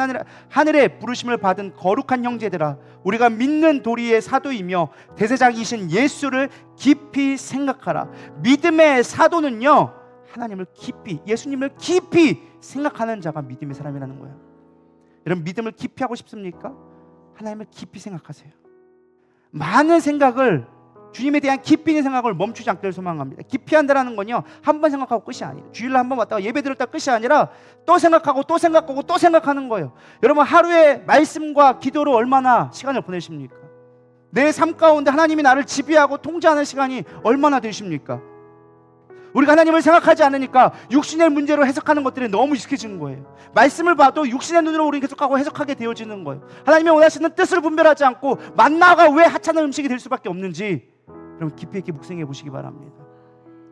하늘에 부르심을 받은 거룩한 형제들아, 우리가 믿는 도리의 사도이며 대제사장이신 예수를 깊이 생각하라. 믿음의 사도는요, 하나님을 깊이, 예수님을 깊이 생각하는 자가 믿음의 사람이라는 거예요. 여러분, 믿음을 깊이 하고 싶습니까? 하나님을 깊이 생각하세요. 많은 생각을, 주님에 대한 깊이 있는 생각을 멈추지 않기를 소망합니다. 깊이 한다는 건요, 한 번 생각하고 끝이 아니에요. 주일날 한 번 왔다가 예배 드렸다 끝이 아니라 또 생각하고 또 생각하고 또 생각하는 거예요. 여러분, 하루에 말씀과 기도로 얼마나 시간을 보내십니까? 내 삶 가운데 하나님이 나를 지배하고 통제하는 시간이 얼마나 되십니까? 우리가 하나님을 생각하지 않으니까 육신의 문제로 해석하는 것들이 너무 익숙해지는 거예요. 말씀을 봐도 육신의 눈으로 우리는 계속하고 해석하게 되어지는 거예요. 하나님이 원하시는 뜻을 분별하지 않고 만나가 왜 하찮은 음식이 될 수밖에 없는지 여러분 깊이 있게 묵상해 보시기 바랍니다.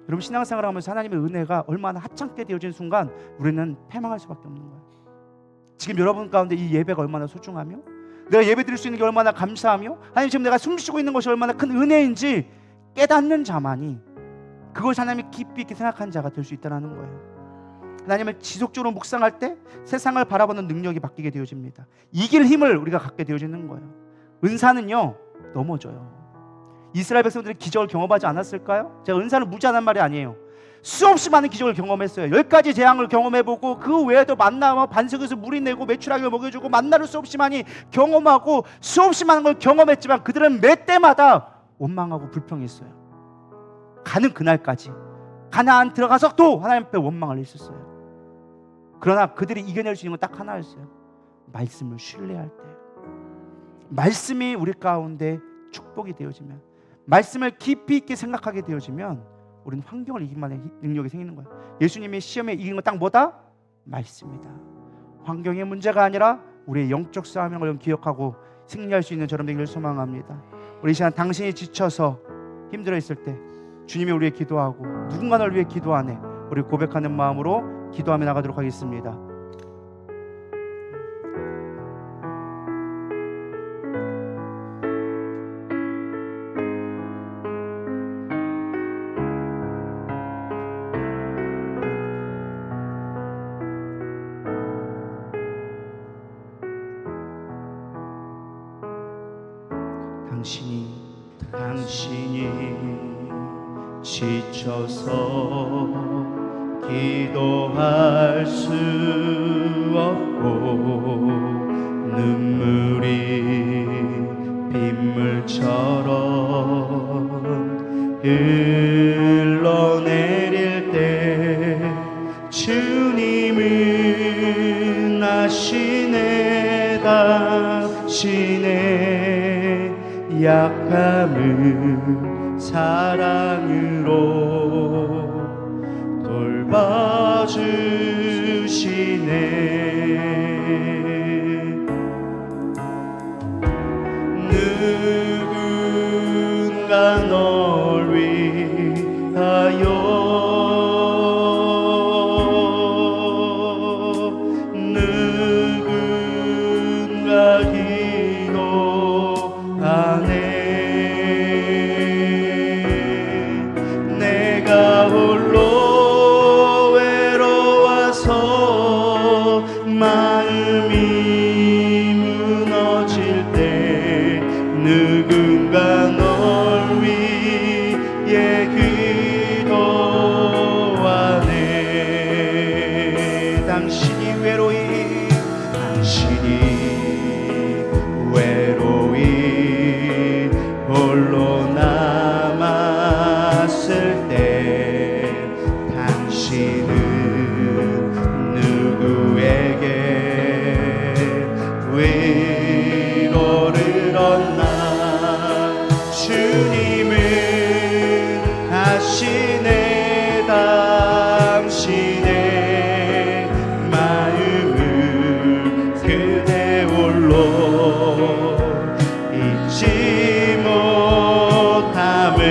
여러분 신앙생활을 하면서 하나님의 은혜가 얼마나 하찮게 되어진 순간 우리는 패망할 수밖에 없는 거예요. 지금 여러분 가운데 이 예배가 얼마나 소중하며 내가 예배 드릴 수 있는 게 얼마나 감사하며 하나님 지금 내가 숨쉬고 있는 것이 얼마나 큰 은혜인지 깨닫는 자만이 그것을 하나님이 깊이 있게 생각하는 자가 될 수 있다는 거예요. 하나님을 지속적으로 묵상할 때 세상을 바라보는 능력이 바뀌게 되어집니다. 이길 힘을 우리가 갖게 되어지는 거예요. 은사는요 넘어져요. 이스라엘 백성들이 기적을 경험하지 않았을까요? 제가 은사를 무지하는 말이 아니에요. 수없이 많은 기적을 경험했어요. 10가지 재앙을 경험해보고 그 외에도 만나와 반석에서 물이 내고 메추라기를 먹여주고 만나를 수없이 많이 경험하고 수없이 많은 걸 경험했지만 그들은 매 때마다 원망하고 불평했어요. 가는 그날까지 가나안 들어가서 또 하나님 앞에 원망을 했었어요. 그러나 그들이 이겨낼 수 있는 건 딱 하나였어요. 말씀을 신뢰할 때, 말씀이 우리 가운데 축복이 되어지면, 말씀을 깊이 있게 생각하게 되어지면 우리는 환경을 이길 만한 능력이 생기는 거예요. 예수님이 시험에 이긴 건 딱 뭐다? 말씀이다. 환경의 문제가 아니라 우리의 영적 싸움을 기억하고 승리할 수 있는 저런 되기를 소망합니다. 우리 이 시간 당신이 지쳐서 힘들어 있을 때 주님이 우리의 기도하고 누군가를 위해 기도하네 우리 고백하는 마음으로 기도하며 나가도록 하겠습니다. 당신이 지쳐서 기도할 수 없고 눈물이 빗물처럼 흘러내릴 때 주님은 아시네 당신의 약함을 사랑으로 돌봐주시네. 누군가 널 위하여 누군가 기도하네. 내가 홀로 외로워서 마음이 무너질 때 누군가 널 위해 기도하네. 당신이 외로이 홀로 남았을 때 당신은 누구에게 위로를 얻나. 주님은 아시네 당신의 마음을 그대 홀로 잊지 못함을.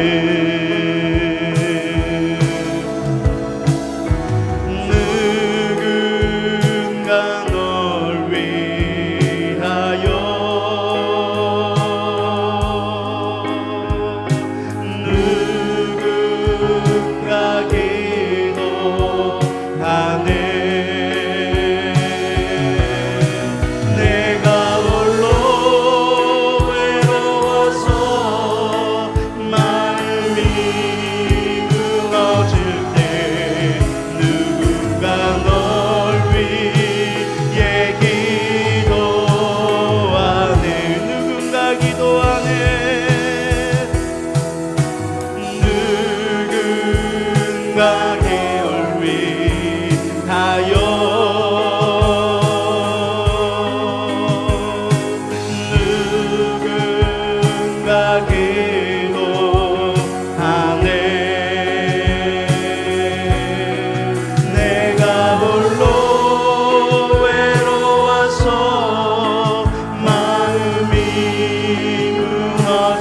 누군가 널 위하여 누군가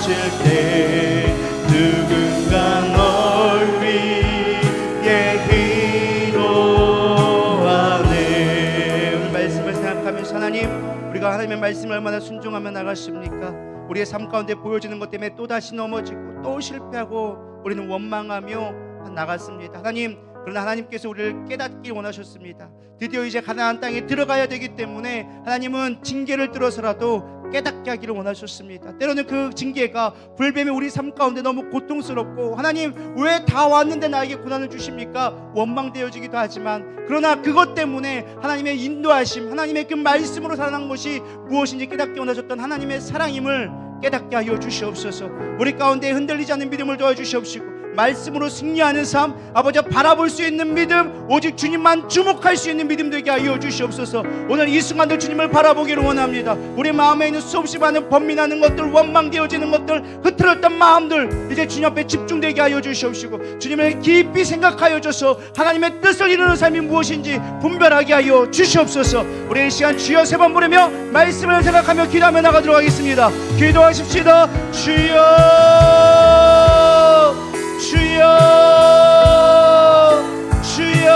넘어질 때 누군가 널 위해 기도하네. 오늘 말씀을 생각하면서 하나님, 우리가 하나님의 말씀을 얼마나 순종하며 나갔습니까? 우리의 삶 가운데 보여지는 것 때문에 또다시 넘어지고 또 실패하고 우리는 원망하며 나갔습니다. 하나님, 그러나 하나님께서 우리를 깨닫기 원하셨습니다. 드디어 이제 가나안 땅에 들어가야 되기 때문에 하나님은 징계를 들어서라도 깨닫게 하기를 원하셨습니다. 때로는 그 징계가 불뱀이 우리 삶 가운데 너무 고통스럽고, 하나님 왜 다 왔는데 나에게 고난을 주십니까? 원망되어지기도 하지만, 그러나 그것 때문에 하나님의 인도하심, 하나님의 그 말씀으로 살아난 것이 무엇인지 깨닫게 원하셨던 하나님의 사랑임을 깨닫게 하여 주시옵소서. 우리 가운데 흔들리지 않는 믿음을 도와주시옵시고, 말씀으로 승리하는 삶, 아버지 바라볼 수 있는 믿음, 오직 주님만 주목할 수 있는 믿음 되게 하여 주시옵소서. 오늘 이 순간도 주님을 바라보기를 원합니다. 우리 마음에 있는 수없이 많은 번민하는 것들, 원망되어지는 것들, 흐트렀던 마음들 이제 주님 앞에 집중되게 하여 주시옵시고, 주님을 깊이 생각하여 줘서 하나님의 뜻을 이루는 삶이 무엇인지 분별하게 하여 주시옵소서. 우리 이 시간 주여 세 번 부르며 말씀을 생각하며 기도하며 나가도록 하겠습니다. 기도하십시다. 주여, 주여, 주여.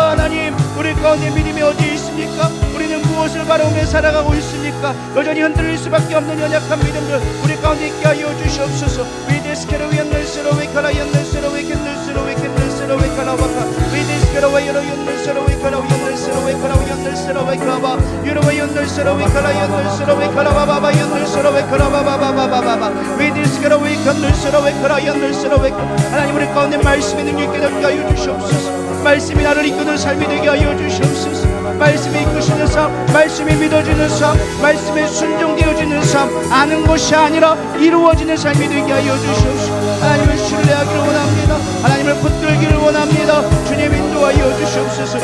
하나님, 우리 가운데 믿음이 어디에 있습니까? 우리는 무엇을 바라보며 살아가고 있습니까? 여전히 흔들릴 수밖에 없는 연약한 믿음들 우리 가운데 있게 하여 주시옵소서. 위데스케로 연늘스로 위카라 연늘스로 위켄늘스로 위켄늘스로 위카라와카 위데스케로 연늘스로 위카라 연늘스로 위카라 연늘스로 위카라와 유로와 연늘스로 위카라 연늘스로 위카라와바바 연늘스로 위카라바바바바바바 위데스케로 위켄늘스로 위카라 연늘스로 위카. 하나님, 우리 가운데 말씀의 능력이 깨닫게 하여 주시옵소서. 말씀이 나를 이끄는 삶이 되게 하여 주시옵소서. 말씀이 이끄시는 삶, 말씀이 믿어지는 삶, 말씀에 순종되어지는 삶, 아는 것이 아니라 이루어지는 삶이 되게 하여 주시옵소서. 하나님을 신뢰하기를 원합니다. 하나님을 붙들기를 원합니다. 주님 인도하여 주시옵소서.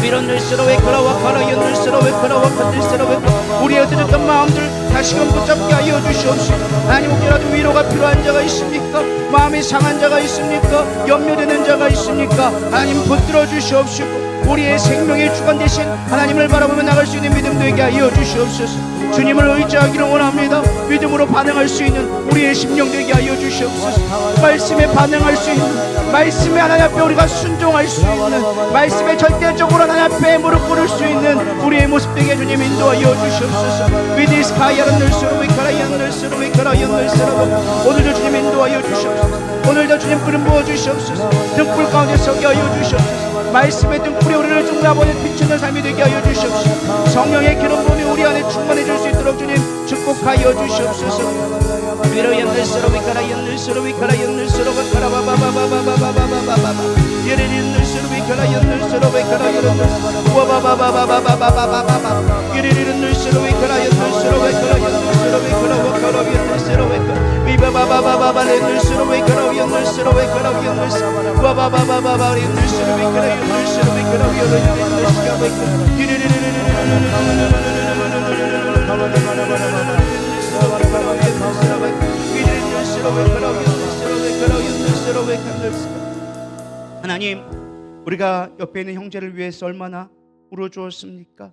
밀어낼수록 왜그라와 가라 연늘수록 왜그라와 건들수록 왜그 우리의 드렸던 마음들 다시금 붙잡게 하여 주시옵소서. 하나님, 혹여라도 위로가 필요한 자가 있습니까? 마음이 상한 자가 있습니까? 염려되는 자가 있습니까? 하나님 붙들어 주시옵시고, 우리의 생명의 주관 대신 하나님을 바라보며 나갈 수 있는 믿음 되게 하여 주시옵소서. 주님을 의지하기를 원합니다. 믿음으로 반응할 수 있는 우리의 심령 되게 하여 주시옵소서. 말씀에 반응할 수 있는, 말씀에 하나님 앞에 우리가 순종할 수 있는, 말씀에 절대적으로 하나님 앞에 무릎 꿇을 수 있는 우리의 모습 되게 주님 인도하여 주시옵소서. 위디스카야란늘스로 위카라얀늘스로 위카라얀늘스로 오늘도 주님 인도하여 주시옵소서. 오늘도 주님 끓음 부어 주시옵소서. 등불 가운데 서게 하여 주시옵소서. 말씀의 등불이 우리를 중라보는 비추는 삶이 되게 하여 주시옵소서. 성령의 기름 부음이 우리 안에 충만해질 수 있도록 주님 축복하여 주시옵소서. 위로 연늘스로 위카라 연늘스로 위카라 연늘스로 위카라 바바바바바바바바바바바 예레리 연늘스로 위카라 연늘스로 위카라 연늘스로 와바바바바바바바바바바 예레리 연늘스로 위카라 연늘스로 위카라 연늘스로 위카라 와카라 연늘스로 위카라 위바바바바바바 연늘스로 위카라 연늘스로 위카라 연늘스로 와바바바바바 연늘스로 위카라 연늘스로 위카라 연늘스로 위카라 예레리 하나님, 우리가 옆에 있는 형제를 위해서 얼마나 울어주었습니까?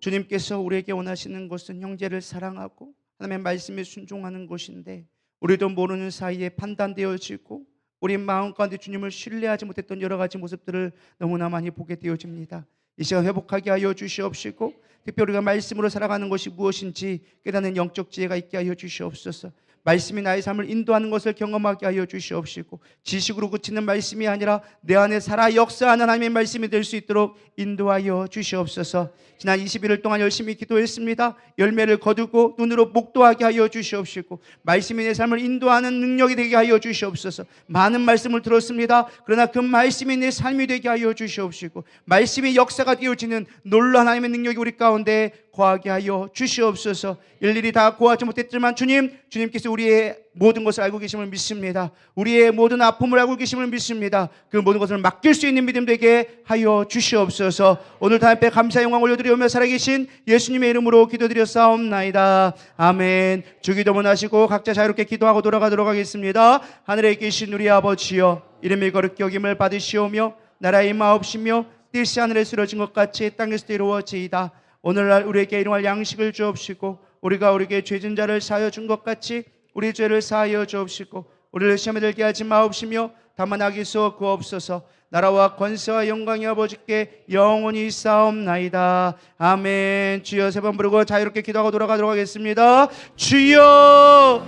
주님께서 우리에게 원하시는 것은 형제를 사랑하고 하나님의 말씀에 순종하는 것인데, 우리도 모르는 사이에 판단되어지고 우리 마음 가운데 주님을 신뢰하지 못했던 여러 가지 모습들을 너무나 많이 보게 되어집니다. 이 시간 회복하게 하여 주시옵시고, 특별히 우리가 말씀으로 살아가는 것이 무엇인지 깨닫는 영적 지혜가 있게 하여 주시옵소서. 말씀이 나의 삶을 인도하는 것을 경험하게 하여 주시옵시고, 지식으로 그치는 말씀이 아니라 내 안에 살아 역사하는 하나님의 말씀이 될 수 있도록 인도하여 주시옵소서. 지난 21일 동안 열심히 기도했습니다. 열매를 거두고 눈으로 목도하게 하여 주시옵시고, 말씀이 내 삶을 인도하는 능력이 되게 하여 주시옵소서. 많은 말씀을 들었습니다. 그러나 그 말씀이 내 삶이 되게 하여 주시옵시고, 말씀이 역사가 되어지는 놀라운 하나님의 능력이 우리 가운데 거하게 하여 주시옵소서. 일일이 다 구하지 못했지만 주님께서 우리의 모든 것을 알고 계심을 믿습니다. 우리의 모든 아픔을 알고 계심을 믿습니다. 그 모든 것을 맡길 수 있는 믿음 되게 하여 주시옵소서. 오늘 다 앞에 감사 영광 올려드리오며 살아계신 예수님의 이름으로 기도드렸사옵나이다. 아멘. 주기도문 하시고 각자 자유롭게 기도하고 돌아가도록 하겠습니다. 하늘에 계신 우리 아버지여, 이름이 거룩히 여김을 받으시오며 나라의 임하옵시며 뜻이 하늘에 이루어진 것 같이 땅에서도 이루어지이다. 오늘날 우리에게 일용할 양식을 주옵시고 우리가 우리에게 죄진 자를 사하여 준 것 같이 우리 죄를 사하여 주옵시고 우리를 시험에 들게 하지 마옵시며 다만 악에서 구하옵소서. 나라와 권세와 영광이 아버지께 영원히 있사옵나이다. 아멘. 주여 세 번 부르고 자유롭게 기도하고 돌아가도록 하겠습니다. 주여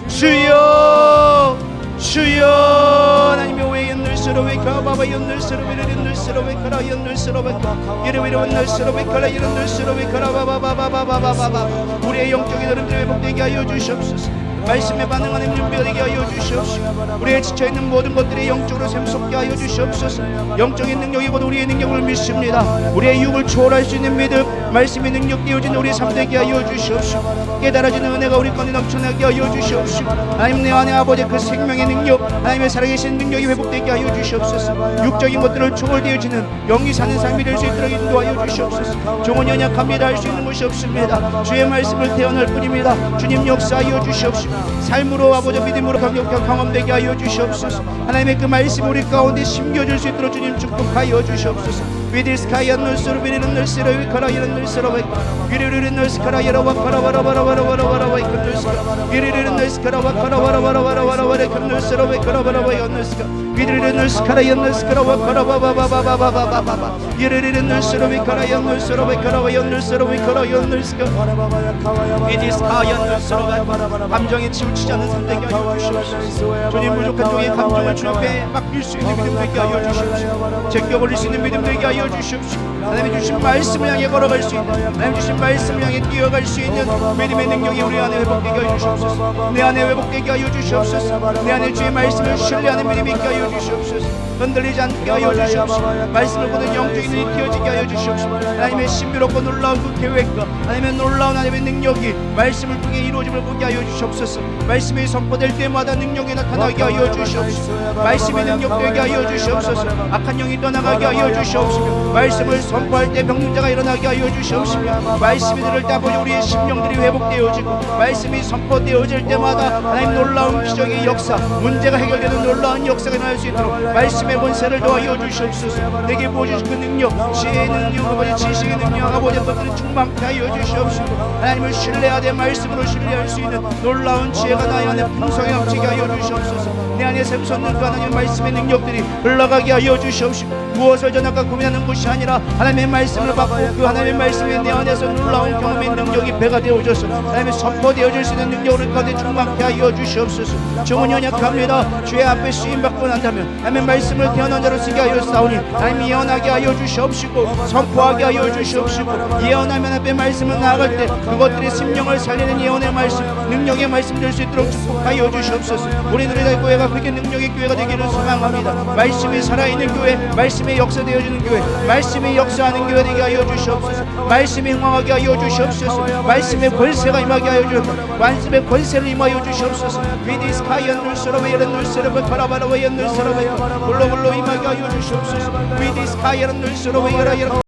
주여 주여. 하나님의 오해 연늘스러웨 가바바 연늘스러웨 연늘스러웨 가라 연늘스러웨 이르위로 연늘스러웨 가라 연늘스러웨 가라 바바바바바바바바. 우리의 영적인 흐름들 회복되게 하여 주시옵소서. 말씀에 반응하는 준비가 되게 하여 주시옵소서. 우리의 지쳐있는 모든 것들이 영적으로 샘솟게 하여 주시옵소서. 영적인 능력이보다 우리의 능력을 믿습니다. 우리의 육을 초월할 수 있는 믿음, 말씀의 능력 되어진 우리의 삶 되게 하여 주시옵소서. 깨달아지는 은혜가 우리 가운데 넘쳐나게 하여 주시옵소서. 하나님 내 안에 아버지 그 생명의 능력, 하나님의 살아계신 능력이 회복되게 하여 주시옵소서. 육적인 것들을 초월되어지는 영이 사는 삶이 될 수 있도록 인도하여 주시옵소서. 종은 연약합니다. 할 수 있는 것이 없습니다. 주의 말씀을 태어날 뿐입니다. 주님 역사하여 주시옵소서. 삶으로 아버지 믿음으로 강력한 경험되게 하여 주시옵소서. 하나님의 그 말씀 우리 가운데 심겨줄 수 있도록 주님 축복하여 주시옵소서. 위디스카이아 놀스로 비리는 놀스로 위카라이는 놀스로 위리르는 놀스카라 여러와 카라바라바라바라바라바라 이큰 위리르는 놀스카라와 카라바라바라바라바라 이큰 놀스로 위카라바라바 연놀스카 위리르는 놀스카라 연놀스카라와 카라바바바바바바바바바 위리르는 놀스로 위카라 연놀스로 위카라와 연놀스로 위카라 연놀스카 위디스카이아 놀스로 감정에 치우치지 않는 선택이 하여 주시옵소서. 주님 부족한 종의 감정을 주님 앞에 맡길 수 있는 믿음 되게 하여 주시옵소서. 제껴버릴 수 있는 믿음 되게 하여 주시옵소서. 하나님이 주신 말씀을 향해 걸어갈 수 있는, 하나님 주신 말씀을 향해 뛰어갈 수 있는 믿음의 능력이 우리 안에 회복되게 하여 주시옵소서. 내 안에 회복되게 하여 주시옵소서. 내 안에 주의 말씀을 신뢰하는 믿음이 있게 하여 주시옵소서. 흔들리지 않게 하여 주시옵소서. 말씀을 보는 영적인 눈이 띄어지게 하여 주시옵소서. 하나님의 신비롭고 놀라운 그 계획과 하나님의 놀라운 하나님의 능력이 말씀을 통해 이루어짐을 보게 하여 주시옵소서. 말씀이 선포될 때마다 능력이 나타나게 하여 주시옵소서. 말씀의 능력되게 하여 주시옵소서. 악한 영이 떠나가게 하여 주시옵시며 말씀을 선포할 때 병능자가 일어나게 하여 주시옵시며 말씀이 들을 때 아버지 우리의 심령들이 회복되어지고 말씀이 선포되어질 때마다 하나님 놀라운 기적의 역사, 문제가 해결되는 놀라운 역사가 일어날 수 있도록 말씀의 권세를 더하여 주시옵소서. 내게 보여주신 그 능력, 지혜의 능력, 아버지 지식의 능력, 아버지 것들을 충만케 하여 주시옵소서. 하나님을 신뢰하되 말씀으로 신뢰할 수 있는 놀라운 지혜가 나의 안에 풍성히 넘치게 하여 주시옵소서. 내 안에 샘솟는 그 하나님의 말씀의 능력들이 흘러가게 하여 주시옵시고 무엇을 전할까 고민하는 것이 아니라 하나님의 말씀을 받고 그 하나님의 말씀이 내 안에서 놀라운 경험의 능력이 배가 되어져서 하나님의 선포되어질 수 있는 능력을 가운데 충만케 하여 주시옵소서. 종은 연약합니다. 주의 앞에 쓰임받고 난다면 하나님의 말씀을 태어난 자로 쓰게 하여 싸우니 하나님 예언하게 하여 주시옵시고 선포하게 하여 주시옵시고 예언하면 앞에 말씀을 나아갈 때 그것들이 심령을 살리는 예언의 말씀, 능력의 말씀 될 수 있도록 축복하여 주시옵소서. 우리 누리다 교회가 그렇게 능력의 교회가 되기를 소망합니다. 말씀이 살아있는 교회, 말씀이 역사되어지는 교회, 말씀이 역사하는 교회 되게 하여 주시옵소서. 말씀이 흥황하게 하여 주시옵소서. 말씀의 권세가 임하게 하여 주시옵소서. 말씀의 권세를 임하여 주시옵소서. 위디스카이 연눌스러베 연눌스러베 카라바라베 연눌스러베 불로 임하게 하여 주시옵소서. 위디스카이 연눌스러베